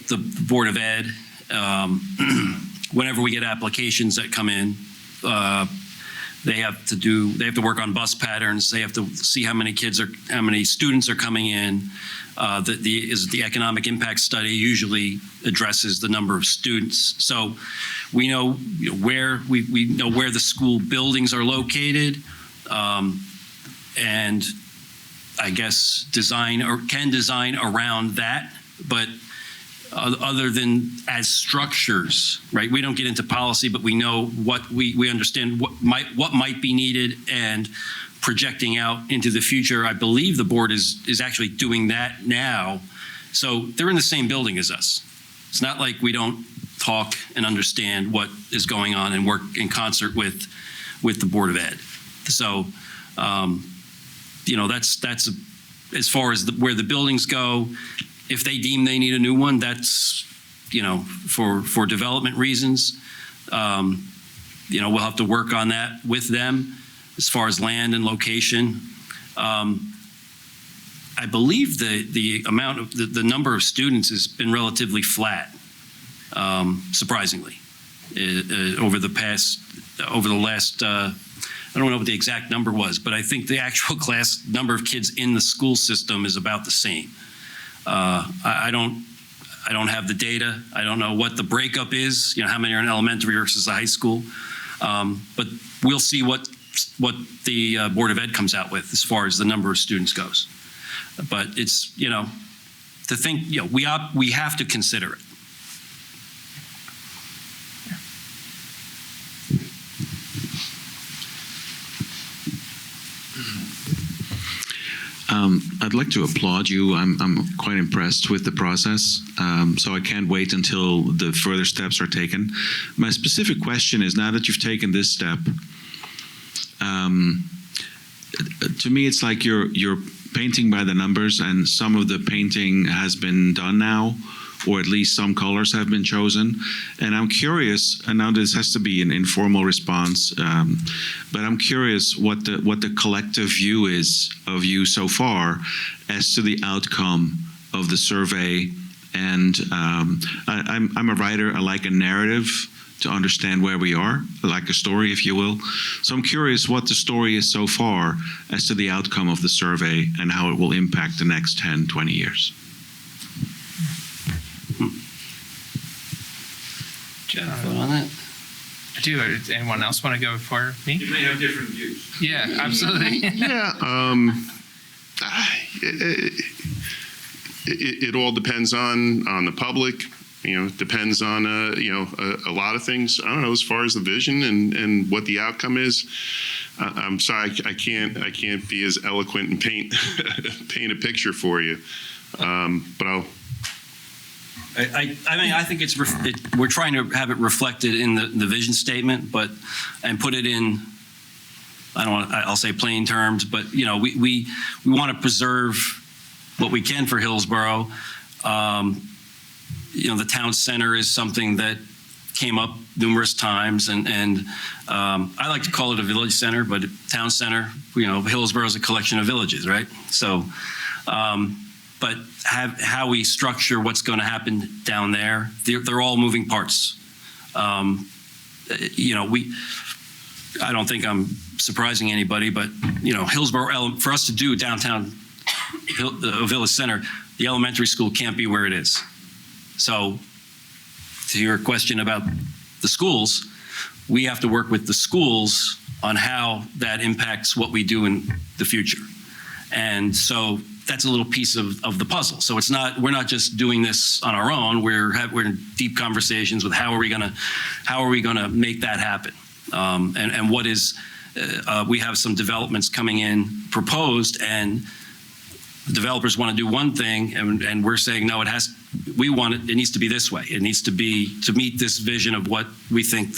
A: the Board of Ed whenever we get applications that come in. They have to work on bus patterns. They have to see how many students are coming in. The economic impact study usually addresses the number of students. So we know where we know where the school buildings are located, and I guess design around that. But other than as structures, right? We don't get into policy, but we know what we understand what might be needed, and projecting out into the future. I believe the board is actually doing that now. So they're in the same building as us. It's not like we don't talk and understand what is going on and work in concert with the Board of Ed. So, that's as far as where the buildings go. If they deem they need a new one, that's, for development reasons, we'll have to work on that with them as far as land and location. I believe the amount of the number of students has been relatively flat, surprisingly, over the last. I don't know what the exact number was, but I think the actual class number of kids in the school system is about the same. I don't have the data. I don't know what the breakup is. How many are in elementary versus the high school. But we'll see what the Board of Ed comes out with as far as the number of students goes. But it's to think we have to consider it.
J: I'd like to applaud you. I'm quite impressed with the process, so I can't wait until the further steps are taken. My specific question is, now that you've taken this step, to me it's like you're painting by the numbers, and some of the painting has been done now, or at least some colors have been chosen. And I'm curious, and now this has to be an informal response, but I'm curious what the collective view is of you so far as to the outcome of the survey. And I'm a writer. I like a narrative to understand where we are, like a story, if you will. So I'm curious what the story is so far as to the outcome of the survey and how it will impact the next 10, 20 years.
A: Do you have a thought on that?
C: I do. Does anyone else want to go before me?
D: You may have different views.
C: Yeah, absolutely.
B: Yeah. It all depends on the public. It depends on a lot of things. I don't know, as far as the vision and what the outcome is. I'm sorry, I can't be as eloquent and paint a picture for you. But I'll.
A: I think we're trying to have it reflected in the vision statement, and put it in. I'll say plain terms, but we want to preserve what we can for Hillsborough. The town center is something that came up numerous times, and I like to call it a village center, but town center. Hillsborough is a collection of villages, right? So. But how we structure what's going to happen down there, they're all moving parts. I don't think I'm surprising anybody, but Hillsborough, for us to do downtown Village Center, the elementary school can't be where it is. So, to your question about the schools, we have to work with the schools on how that impacts what we do in the future, and so. That's a little piece of the puzzle. So we're not just doing this on our own. We're in deep conversations with how are we gonna make that happen, and what is we have some developments coming in proposed, and the developers want to do one thing, and we're saying no, it needs to be this way. It needs to be to meet this vision of what we think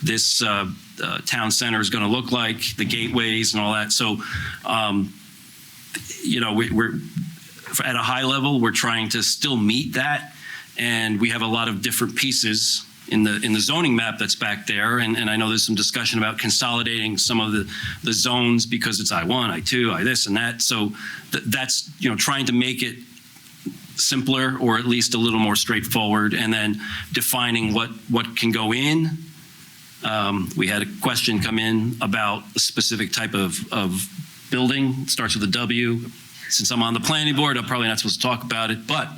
A: this town center is going to look like, the gateways and all that. So. We're at a high level. We're trying to still meet that, and we have a lot of different pieces in the zoning map that's back there. And I know there's some discussion about consolidating some of the zones because it's I1, I2, I this and that. So that's trying to make it simpler, or at least a little more straightforward, and then defining what can go in. We had a question come in about a specific type of building. It starts with a W. Since I'm on the planning board, I'm probably not supposed to talk about it, but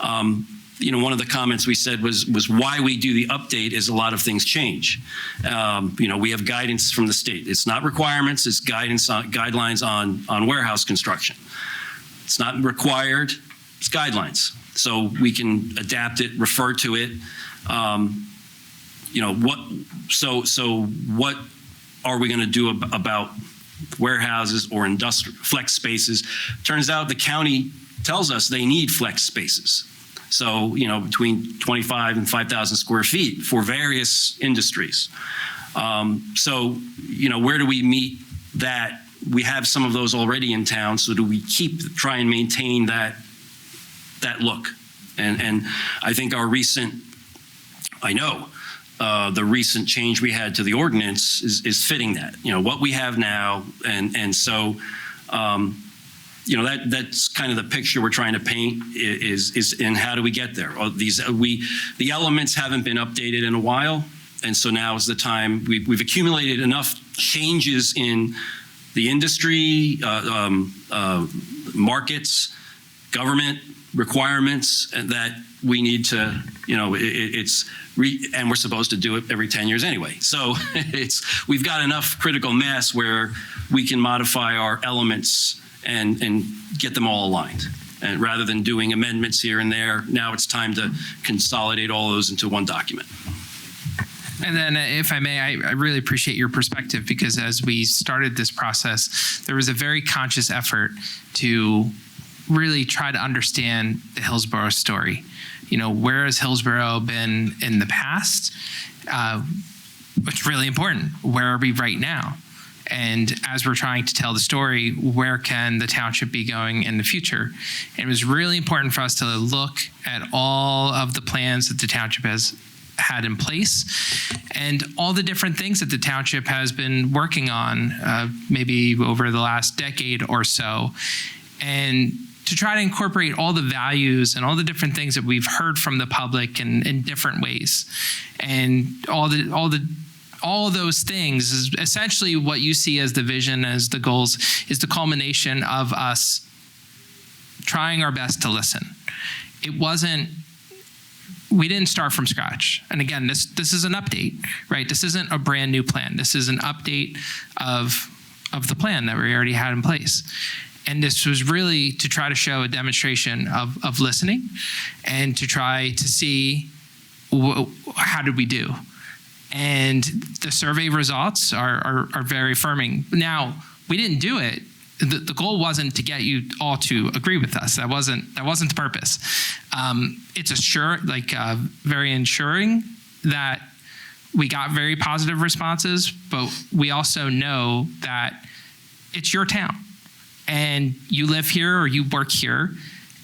A: one of the comments we said was why we do the update is a lot of things change. We have guidance from the state. It's not requirements, it's guidelines on warehouse construction. It's not required, it's guidelines. So we can adapt it, refer to it. What are we going to do about warehouses or industrial flex spaces? Turns out the county tells us they need flex spaces. So, between 25 and 5,000 square feet for various industries. Where do we meet that? We have some of those already in town. So do we try and maintain that look? And I think the recent change we had to the ordinance is fitting that, what we have now. And so, that's kind of the picture we're trying to paint is and how do we get there? The elements haven't been updated in a while, and so now is the time. We've accumulated enough changes in the industry, markets, government requirements, and that we need to, and we're supposed to do it every 10 years anyway. So we've got enough critical mass where we can modify our elements and get them all aligned. And rather than doing amendments here and there, now it's time to consolidate all those into one document.
C: And then, if I may, I really appreciate your perspective, because as we started this process, there was a very conscious effort to really try to understand the Hillsborough story. Where has Hillsborough been in the past? It's really important. Where are we right now? And as we're trying to tell the story, where can the township be going in the future? And it was really important for us to look at all of the plans that the township has had in place and all the different things that the township has been working on maybe over the last decade or so, and to try to incorporate all the values and all the different things that we've heard from the public in different ways. And all of those things is essentially what you see as the vision, as the goals, is the culmination of us trying our best to listen. We didn't start from scratch. And again, this is an update, right? This isn't a brand new plan. This is an update of the plan that we already had in place. And this was really to try to show a demonstration of listening and to try to see how did we do. And the survey results are very affirming. Now, we didn't do it. The goal wasn't to get you all to agree with us. That wasn't the purpose. It's very ensuring that we got very positive responses, but we also know that it's your town, and you live here or you work here,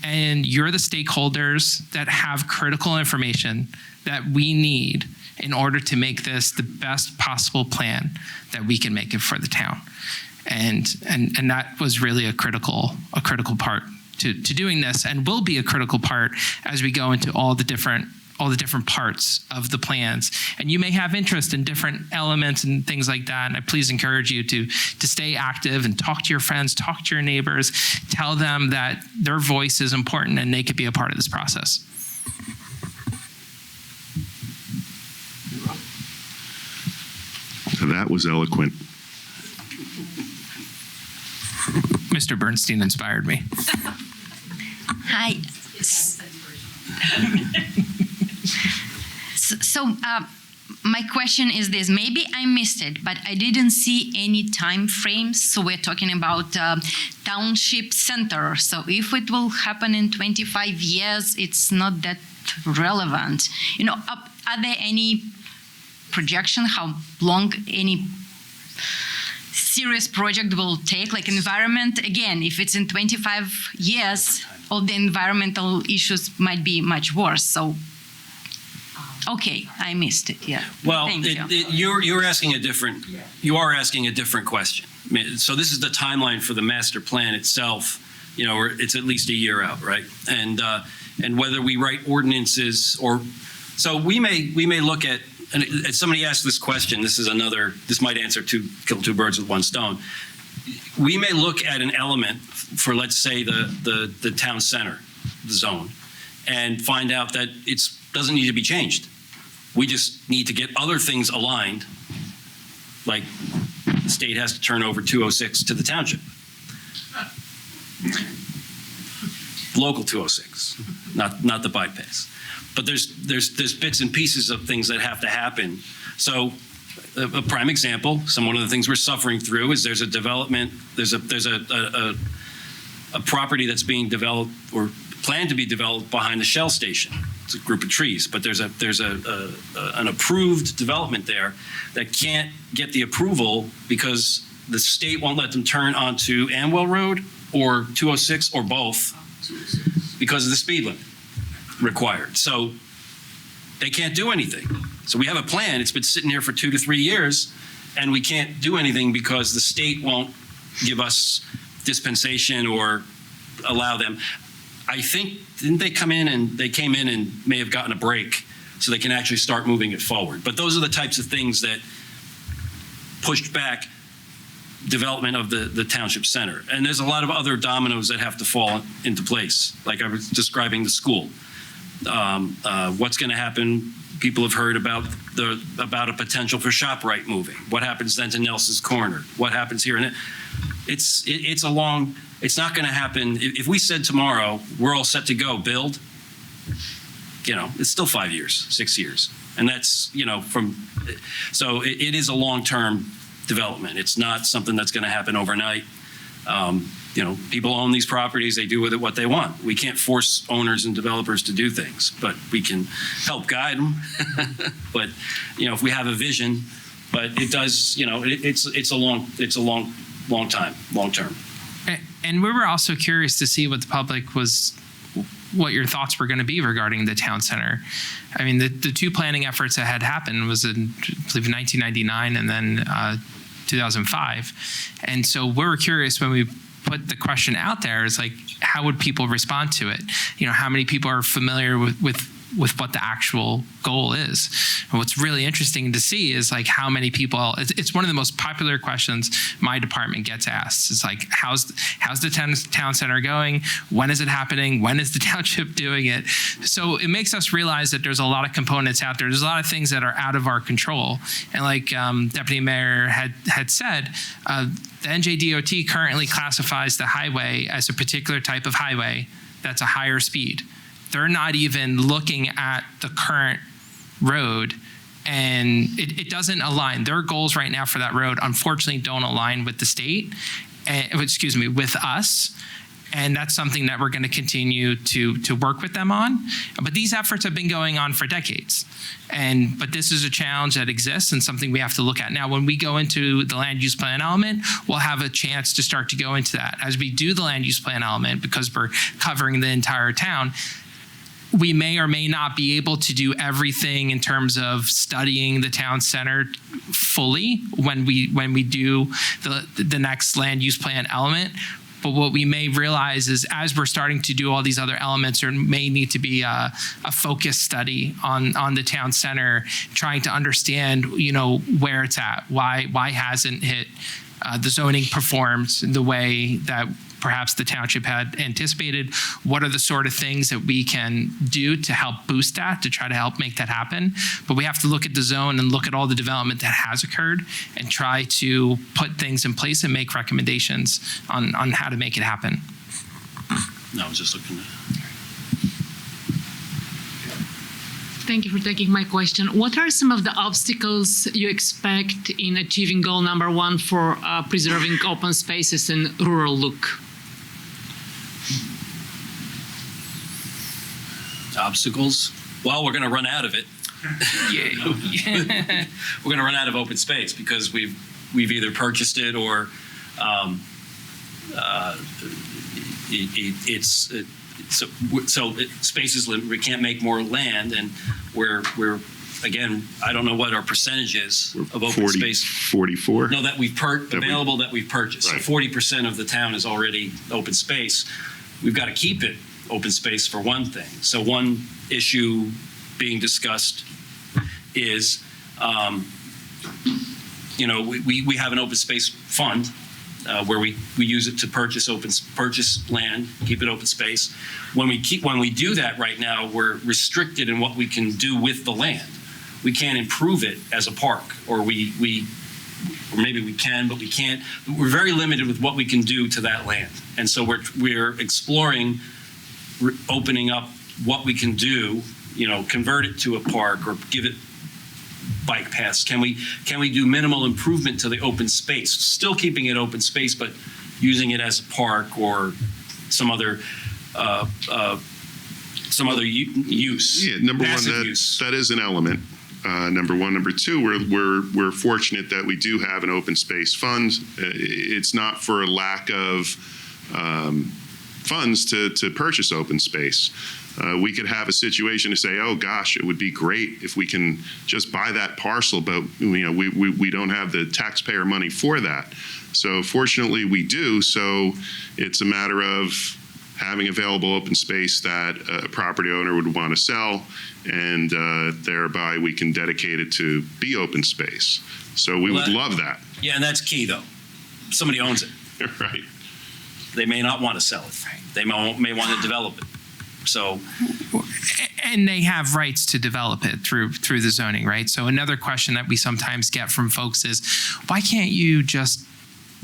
C: and you're the stakeholders that have critical information that we need in order to make this the best possible plan that we can make it for the town. And that was really a critical part to doing this, and will be a critical part as we go into all the different parts of the plans. And you may have interest in different elements and things like that, and I please encourage you to stay active and talk to your friends, talk to your neighbors, tell them that their voice is important and they could be a part of this process.
B: That was eloquent.
C: Mr. Bernstein inspired me.
K: Hi. So my question is this. Maybe I missed it, but I didn't see any time frames. So we're talking about township center. So if it will happen in 25 years, it's not that relevant. Are there any projection how long any serious project will take, like environment? Again, if it's in 25 years, all the environmental issues might be much worse. So, okay, I missed it. Yeah.
A: Well,
K: Thank you.
A: you are asking a different question. So this is the timeline for the master plan itself. It's at least a year out, right? And whether we write ordinances so we may look at. And somebody asked this question. This might kill two birds with one stone. We may look at an element for, let's say, the town center, the zone, and find out that it doesn't need to be changed. We just need to get other things aligned, like the state has to turn over 206 to the township. Local 206, not the bypass. But there's bits and pieces of things that have to happen. So a prime example, one of the things we're suffering through is there's a development, there's a property that's being developed or planned to be developed behind the Shell station. It's a group of trees, but there's an approved development there that can't get the approval because the state won't let them turn onto Amwell Road or 206 or both because of the speed limit required. So they can't do anything. So we have a plan. It's been sitting here for 2 to 3 years, and we can't do anything because the state won't give us dispensation or allow them. I think, didn't they come in and they came in and may have gotten a break so they can actually start moving it forward. But those are the types of things that pushed back development of the township center. And there's a lot of other dominoes that have to fall into place, like I was describing the school. What's going to happen? People have heard about a potential for ShopRite moving. What happens then to Nelson's Corner? What happens here? And it's not going to happen. If we said tomorrow we're all set to go build, it's still 5 years, 6 years, and that's so it is a long-term development. It's not something that's going to happen overnight. People own these properties, they do with it what they want. We can't force owners and developers to do things, but we can help guide them. But, if we have a vision, but it does, it's a long term.
C: And we were also curious to see what the public what your thoughts were going to be regarding the town center. I mean, the two planning efforts that had happened was in, I believe, 1999 and then 2005. And so we were curious when we put the question out there is like, how would people respond to it? How many people are familiar with what the actual goal is? And what's really interesting to see is like how many people, it's one of the most popular questions my department gets asked. It's like, how's the town center going? When is it happening? When is the township doing it? So it makes us realize that there's a lot of components out there. There's a lot of things that are out of our control. And like Deputy Mayor had said, the NJDOT currently classifies the highway as a particular type of highway that's a higher speed. They're not even looking at the current road, and it doesn't align. Their goals right now for that road, unfortunately, don't align with the state, with us. And that's something that we're going to continue to work with them on. But these efforts have been going on for decades. But this is a challenge that exists and something we have to look at. Now, when we go into the land use plan element, we'll have a chance to start to go into that. As we do the land use plan element, because we're covering the entire town, we may or may not be able to do everything in terms of studying the town center fully when we do the next land use plan element. But what we may realize is as we're starting to do all these other elements, there may need to be a focus study on the town center, trying to understand, where it's at, why hasn't it the zoning performed the way that perhaps the township had anticipated. What are the sort of things that we can do to help boost that, to try to help make that happen? But we have to look at the zone and look at all the development that has occurred and try to put things in place and make recommendations on how to make it happen.
A: No, I was just looking at.
L: Thank you for taking my question. What are some of the obstacles you expect in achieving goal number 1 for preserving open spaces and rural look?
A: Obstacles? Well, we're going to run out of it. We're going to run out of open space because we've either purchased it or space is limited. We can't make more land, and we're again, I don't know what our percentage is of open space.
B: 44.
A: No, that we've available that we've purchased.
B: Right.
A: So 40% of the town is already open space. We've got to keep it open space for one thing. So one issue being discussed is, we have an open space fund where we use it to purchase land, keep it open space. When we do that right now, we're restricted in what we can do with the land. We can't improve it as a park, or maybe we can, but we can't. We're very limited with what we can do to that land, and so we're exploring opening up what we can do. Convert it to a park or give it bike paths. Can we do minimal improvement to the open space, still keeping it open space, but using it as a park or some other use?
B: Yeah, number one,
A: use.
B: that is an element. Number one. Number two, we're fortunate that we do have an open space fund. It's not for a lack of funds to purchase open space. We could have a situation to say, oh gosh, it would be great if we can just buy that parcel, but we don't have the taxpayer money for that. So fortunately we do. So it's a matter of having available open space that a property owner would want to sell, and thereby we can dedicate it to be open space. So we would love that.
A: Yeah, and that's key, though. Somebody owns it.
B: Right.
A: They may not want to sell it. They may want to develop it. So,
C: and they have rights to develop it through the zoning, right? So another question that we sometimes get from folks is, why can't you just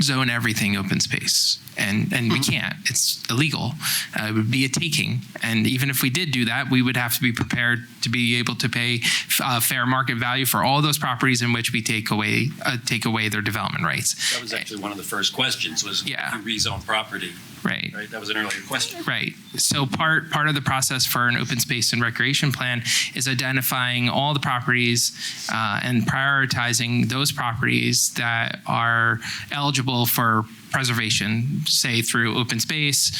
C: zone everything open space? And we can't. It's illegal. It would be a taking. And even if we did do that, we would have to be prepared to be able to pay fair market value for all those properties in which we take away their development rights.
A: that was actually one of the first questions, was if you rezone property.
C: Right.
A: That was an earlier question.
C: Right. So part of the process for an open space and recreation plan is identifying all the properties and prioritizing those properties that are eligible for preservation, say through open space,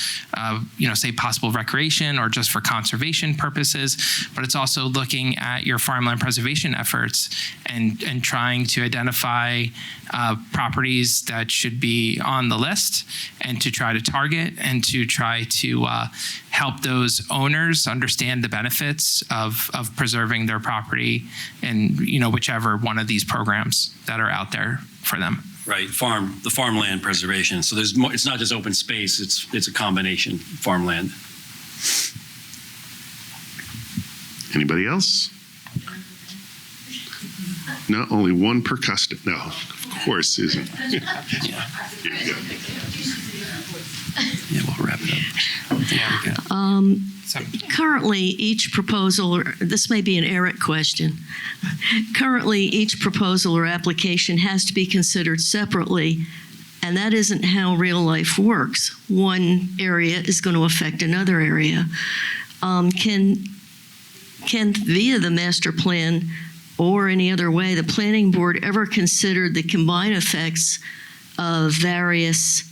C: say possible recreation or just for conservation purposes. But it's also looking at your farmland preservation efforts and trying to identify properties that should be on the list and to try to target and to try to help those owners understand the benefits of preserving their property in whichever one of these programs that are out there for them.
A: Right, the farmland preservation. So there's more, it's not just open space, it's a combination, farmland.
B: Anybody else? No, only one per customer. No, of course, Susan.
A: Yeah, we'll wrap it up.
G: Currently, each proposal, or this may be an Eric question, currently each proposal or application has to be considered separately, and that isn't how real life works. One area is going to affect another area. Can via the master plan or any other way, the planning board ever consider the combined effects of various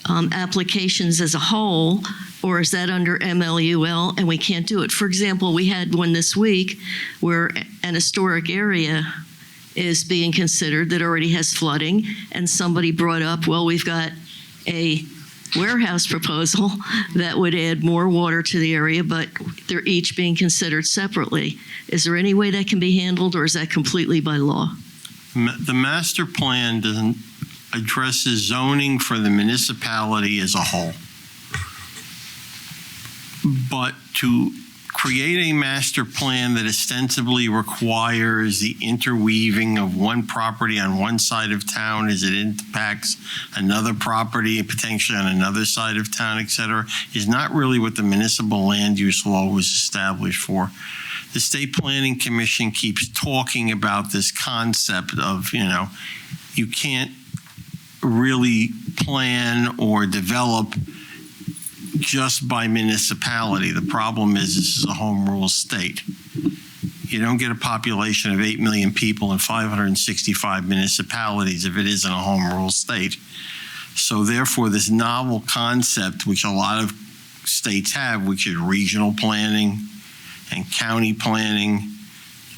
G: applications as a whole, or is that under MLUL and we can't do it? For example, we had one this week where an historic area is being considered that already has flooding, and somebody brought up, well, we've got a warehouse proposal that would add more water to the area, but they're each being considered separately. Is there any way that can be handled, or is that completely by law?
H: The master plan addresses zoning for the municipality as a whole. But to create a master plan that ostensibly requires the interweaving of one property on one side of town as it impacts another property potentially on another side of town, et cetera, is not really what the municipal land use law was established for. The State Planning Commission keeps talking about this concept of, you can't really plan or develop just by municipality. The problem is this is a home rule state. You don't get a population of 8 million people and 565 municipalities if it isn't a home rule state. So therefore, this novel concept, which a lot of states have, which is regional planning and county planning,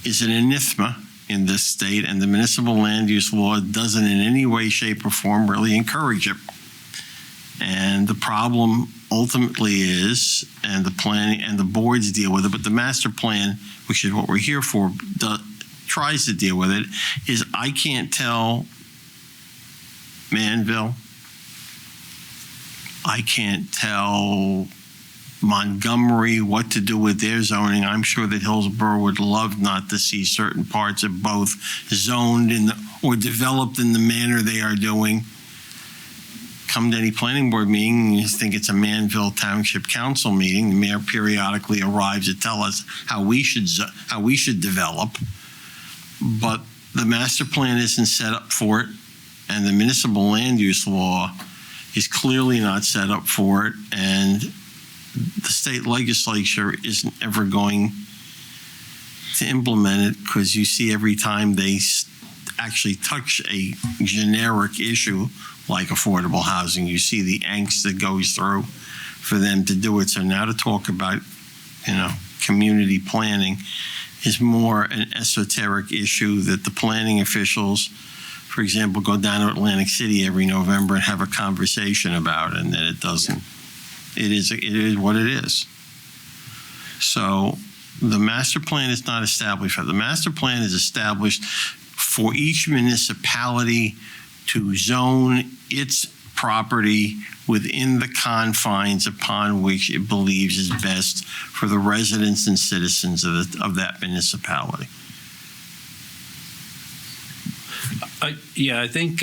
H: is an anathema in this state, and the municipal land use law doesn't in any way, shape, or form really encourage it. And the problem ultimately is, and the planning and the boards deal with it, but the master plan, which is what we're here for, tries to deal with it, is I can't tell Manville, I can't tell Montgomery what to do with their zoning. I'm sure that Hillsborough would love not to see certain parts of both zoned or developed in the manner they are doing. Come to any planning board meeting, you think it's a Manville Township Council meeting. The mayor periodically arrives to tell us how we should develop, but the master plan isn't set up for it, and the municipal land use law is clearly not set up for it, and the state legislature isn't ever going to implement it, because you see every time they actually touch a generic issue like affordable housing, you see the angst that goes through for them to do it. So now to talk about, community planning is more an esoteric issue that the planning officials, for example, go down to Atlantic City every November and have a conversation about, and that it doesn't It is what it is. So the master plan is not established. The master plan is established for each municipality to zone its property within the confines upon which it believes is best for the residents and citizens of that municipality.
A: I think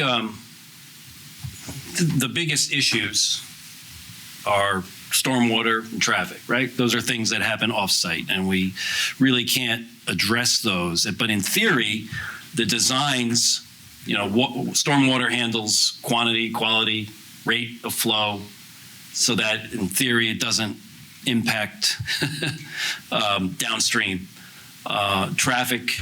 A: the biggest issues are stormwater and traffic, right? Those are things that happen off-site, and we really can't address those. But in theory, the designs, stormwater handles quantity, quality, rate of flow, so that in theory it doesn't impact downstream. Traffic,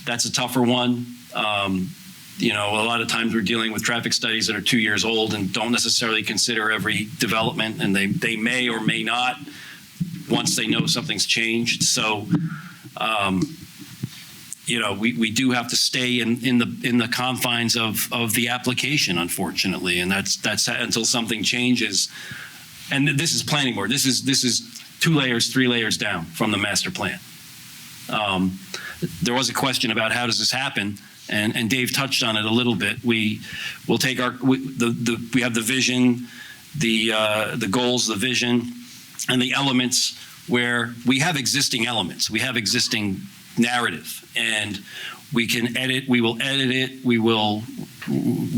A: that's a tougher one. A lot of times we're dealing with traffic studies that are 2 years old and don't necessarily consider every development, and they may or may not once they know something's changed. So, we do have to stay in the confines of the application, unfortunately, and that's until something changes. And this is planning board. This is 2 layers, 3 layers down from the master plan. There was a question about how does this happen. And Dave touched on it a little bit. We will take we have the vision, the goals, the vision, and the elements where we have existing elements. We have existing narrative, and we can edit. We will edit it. We will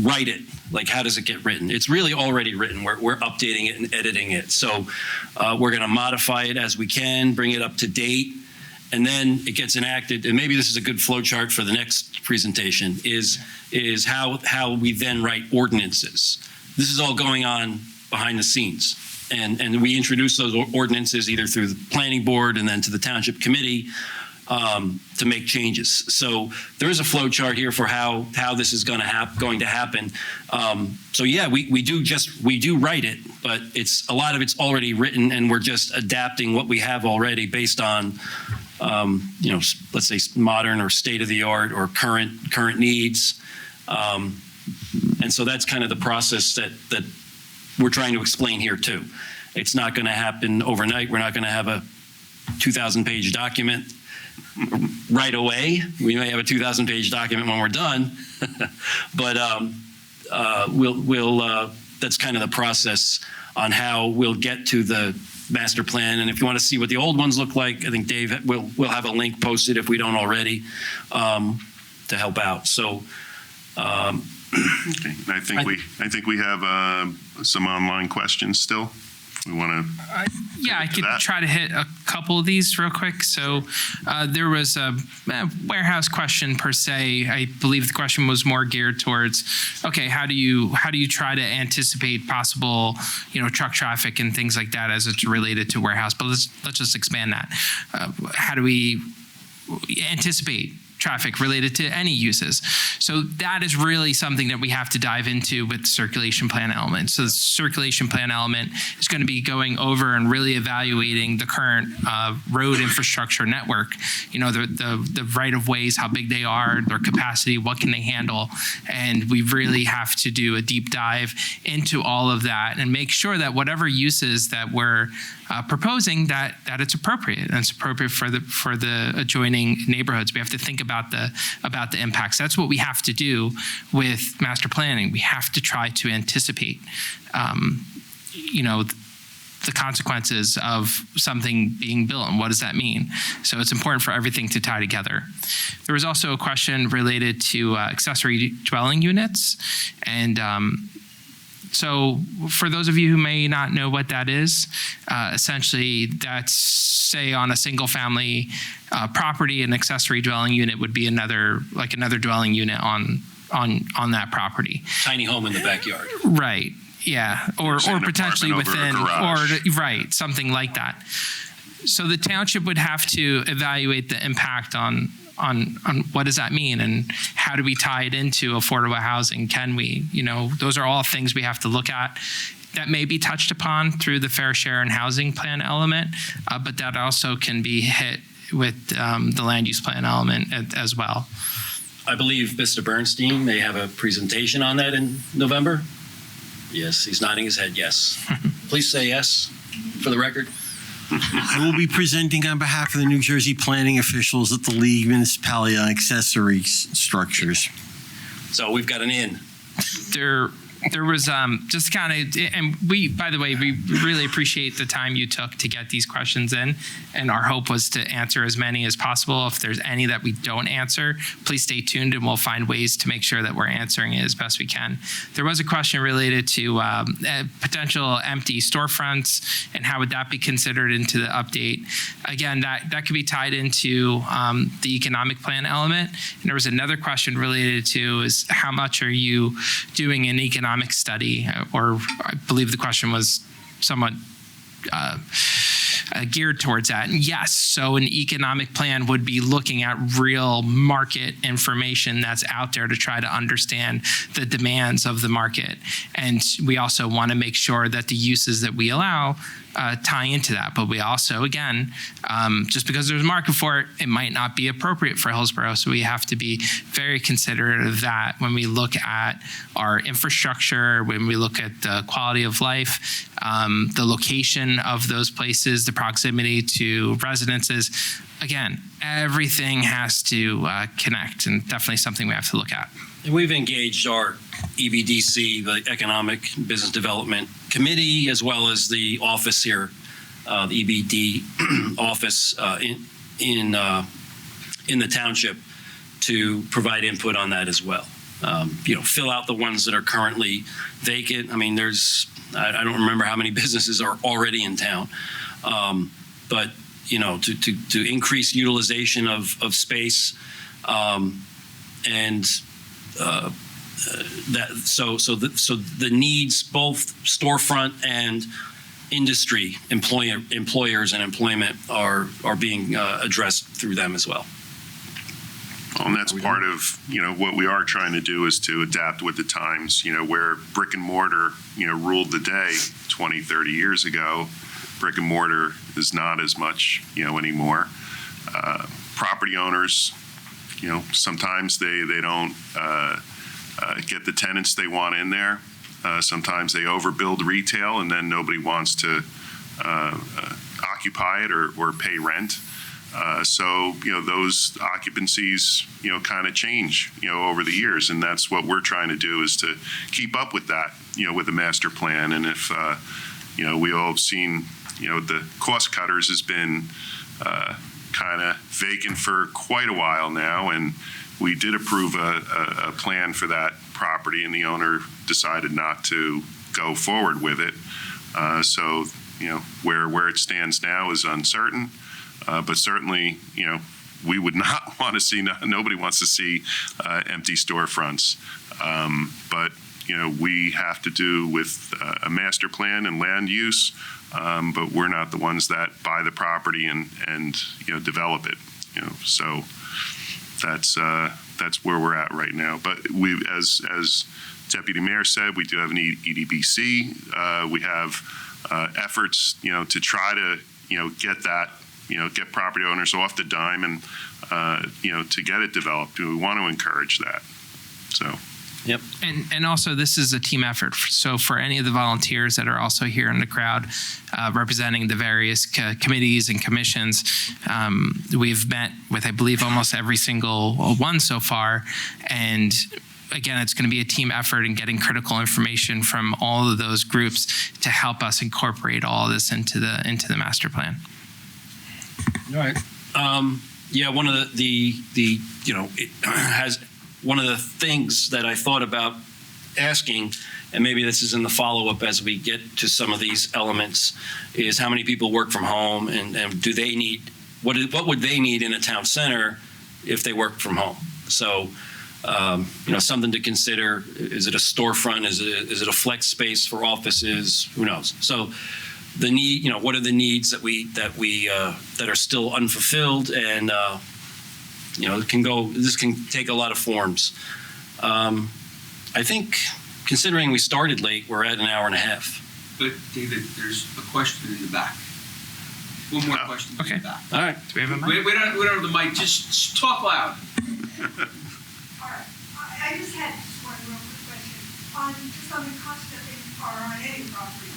A: write it. Like, how does it get written? It's really already written. We're updating it and editing it. So we're going to modify it as we can, bring it up to date. And then it gets enacted, and maybe this is a good flow chart for the next presentation, is how we then write ordinances. This is all going on behind the scenes. And we introduce those ordinances either through the planning board and then to the township committee to make changes. So there is a flow chart here for how this is going to happen. We do write it, but a lot of it's already written, and we're just adapting what we have already based on let's say modern or state of the art or current needs. And so that's kind of the process that we're trying to explain here too. It's not going to happen overnight. We're not going to have a 2,000-page document right away. We may have a 2,000-page document when we're done, but that's kind of the process on how we'll get to the master plan. And if you want to see what the old ones look like, I think Dave will have a link posted if we don't already to help out. So
B: okay. I think we have some online questions still. We want to.
C: I could try to hit a couple of these real quick. So there was a warehouse question per se. I believe the question was more geared towards, okay, how do you try to anticipate possible, truck traffic and things like that as it's related to warehouse? But let's just expand that. How do we anticipate traffic related to any uses? So that is really something that we have to dive into with the circulation plan element. So the circulation plan element is going to be going over and really evaluating the current road infrastructure network, the right of ways, how big they are, their capacity, what can they handle. And we really have to do a deep dive into all of that and make sure that whatever uses that we're proposing, that it's appropriate, and it's appropriate for the adjoining neighborhoods. We have to think about the impacts. That's what we have to do with master planning. We have to try to anticipate, the consequences of something being built, and what does that mean? So it's important for everything to tie together. There was also a question related to accessory dwelling units, and so for those of you who may not know what that is, essentially that's, say, on a single family property, an accessory dwelling unit would be another dwelling unit on that property.
A: Tiny home in the backyard.
C: Right. Yeah. Or potentially within, right, something like that. So the township would have to evaluate the impact on what does that mean, and how do we tie it into affordable housing? Can we, those are all things we have to look at. That may be touched upon through the fair share and housing plan element, but that also can be hit with the land use plan element as well.
A: I believe Mr. Bernstein may have a presentation on that in November. Yes, he's nodding his head, yes. Please say yes. for the record.
H: I will be presenting on behalf of the New Jersey planning officials at the League Municipality on accessory structures.
A: So we've got an in.
C: There was just kind of, and we, by the way, we really appreciate the time you took to get these questions in, and our hope was to answer as many as possible. If there's any that we don't answer, please stay tuned and we'll find ways to make sure that we're answering it as best we can. There was a question related to potential empty storefronts and how would that be considered into the update. Again, that could be tied into the economic plan element. And there was another question related to is how much are you doing an economic study, or I believe the question was somewhat geared towards that. And yes, so an economic plan would be looking at real market information that's out there to try to understand the demands of the market. And we also want to make sure that the uses that we allow tie into that. But we also, again, just because there's a market for it, it might not be appropriate for Hillsborough. So we have to be very considerate of that when we look at our infrastructure, when we look at the quality of life, the location of those places, the proximity to residences. Again, everything has to connect, and definitely something we have to look at.
A: And we've engaged our EBDC, the Economic Business Development Committee, as well as the office here, the EBD office in the township, to provide input on that as well. Fill out the ones that are currently vacant. I mean, I don't remember how many businesses are already in town, but to increase utilization of space, and the needs, both storefront and industry, employers and employment are being addressed through them as well.
B: Well, and that's part of, what we are trying to do is to adapt with the times, where brick and mortar, ruled the day 20, 30 years ago. Brick and mortar is not as much, anymore. Property owners, sometimes they don't get the tenants they want in there. Sometimes they overbuild retail and then nobody wants to occupy it or pay rent. So those occupancies, kind of change, over the years. And that's what we're trying to do, is to keep up with that, with the master plan. And if, we all have seen, the cost cutters has been kind of vacant for quite a while now. And we did approve a plan for that property, and the owner decided not to go forward with it. So, where it stands now is uncertain. But certainly, we would not want to see, nobody wants to see empty storefronts. But, we have to do with a master plan and land use, but we're not the ones that buy the property and develop it. So that's where we're at right now. But we, as Deputy Mayor said, we do have an EDBC. We have efforts, to try to, get that, get property owners off the dime and, to get it developed. We want to encourage that. So.
A: Yep.
C: And also, this is a team effort. So for any of the volunteers that are also here in the crowd, representing the various committees and commissions, we've met with, I believe, almost every single one so far. And again, it's going to be a team effort in getting critical information from all of those groups to help us incorporate all of this into the master plan.
A: All right. Yeah, one of it has. One of the things that I thought about asking, and maybe this is in the follow-up as we get to some of these elements, is how many people work from home, and do they need, what would they need in a town center if they work from home? So, something to consider. Is it a storefront? Is it a flex space for offices? Who knows? So the need, what are the needs that are still unfulfilled, and this can take a lot of forms. I think, considering we started late, we're at an hour and a half.
D: But David, there's a question in the back. One more question in the back.
A: All right.
C: Do we have a mic?
D: Wait on the mic. Just talk loud.
M: All right. I just had one real quick question. Just on the cost of things, or on any property.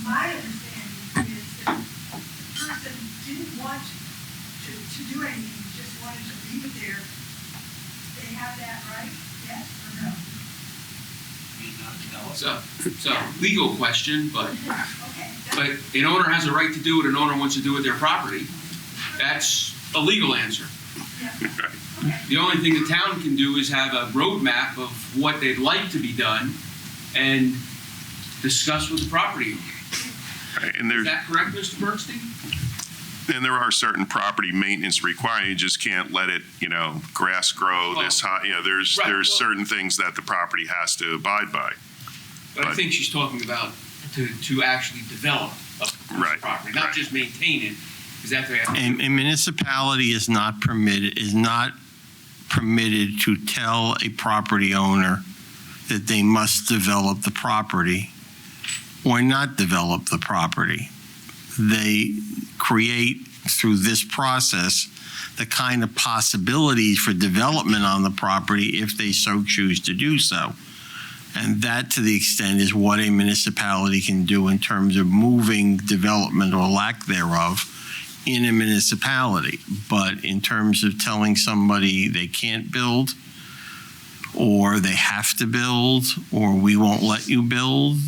M: my understanding is that the person didn't want to do anything, just wanted to leave it there. They have that right? Yes or no?
D: It's a legal question, but
M: Okay.
D: an owner has a right to do what an owner wants to do with their property. That's a legal answer. The only thing the town can do is have a roadmap of what they'd like to be done and discuss with the property owner.
B: Right, and
D: Is that correct, Mr. Bernstein?
B: there are certain property maintenance requirements. You just can't let it, grass grow this high. There's
D: Right, well-
B: certain things that the property has to abide by.
D: But I think she's talking about to actually develop a
B: Right,
D: property, not
B: right.
D: just maintain it. Is that the
H: A municipality is not permitted to tell a property owner that they must develop the property or not develop the property. They create, through this process, the kind of possibilities for development on the property if they so choose to do so. And that, to the extent, is what a municipality can do in terms of moving development or lack thereof in a municipality. But in terms of telling somebody they can't build, or they have to build, or we won't let you build,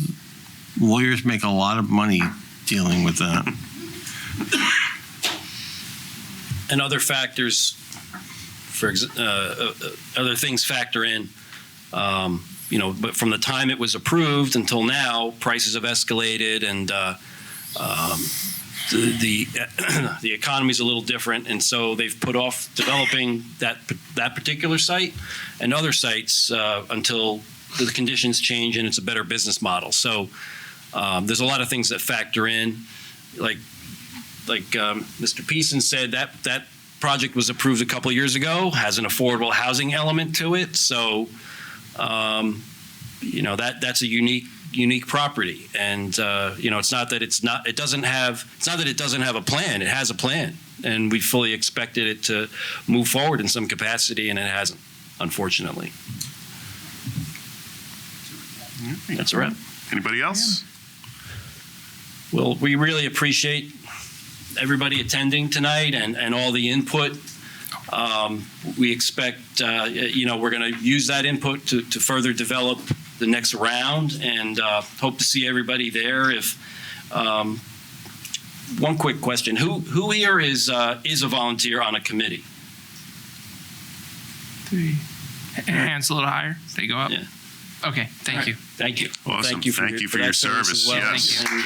H: lawyers make a lot of money dealing with that.
A: And other factors, other things factor in. But from the time it was approved until now, prices have escalated, and the economy's a little different, and so they've put off developing that particular site and other sites until the conditions change and it's a better business model. So there's a lot of things that factor in, like Mr. Peason said, that project was approved a couple of years ago, has an affordable housing element to it, so that's a unique property, and it's not that it doesn't have a plan. It has a plan, and we fully expected it to move forward in some capacity, and it hasn't, unfortunately. That's a wrap.
B: Anybody else?
A: Well, we really appreciate everybody attending tonight and all the input. We expect, we're going to use that input to further develop the next round, and hope to see everybody there. If one quick question: who here is a volunteer on a committee?
C: Hands a little higher. They go up.
A: Yeah.
C: Okay. Thank you.
A: Thank you.
B: Awesome.
A: Thank you for
B: your
A: that
B: service.
A: as well.
B: Yes.
A: And,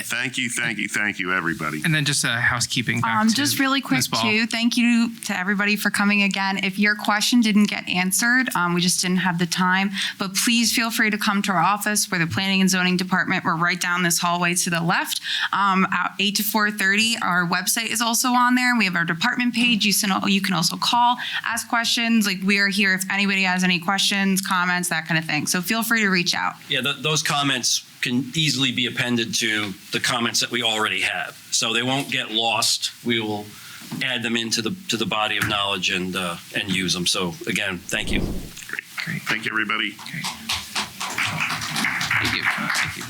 B: Thank you, everybody.
C: And then just a housekeeping back to
F: Just really quick
C: Ms. Ball.
F: too, thank you to everybody for coming again. If your question didn't get answered, we just didn't have the time, but please feel free to come to our office. We're the Planning and Zoning Department. We're right down this hallway to the left. 8 to 4:30, our website is also on there. We have our department page. You can also call, ask questions. Like, we are here if anybody has any questions, comments, that kind of thing. So feel free to reach out.
A: yeah, those comments can easily be appended to the comments that we already have, so they won't get lost. We will add them into the body of knowledge and use them. So again, thank you.
B: Great. Thank you, everybody.
C: Thank you. Thank you.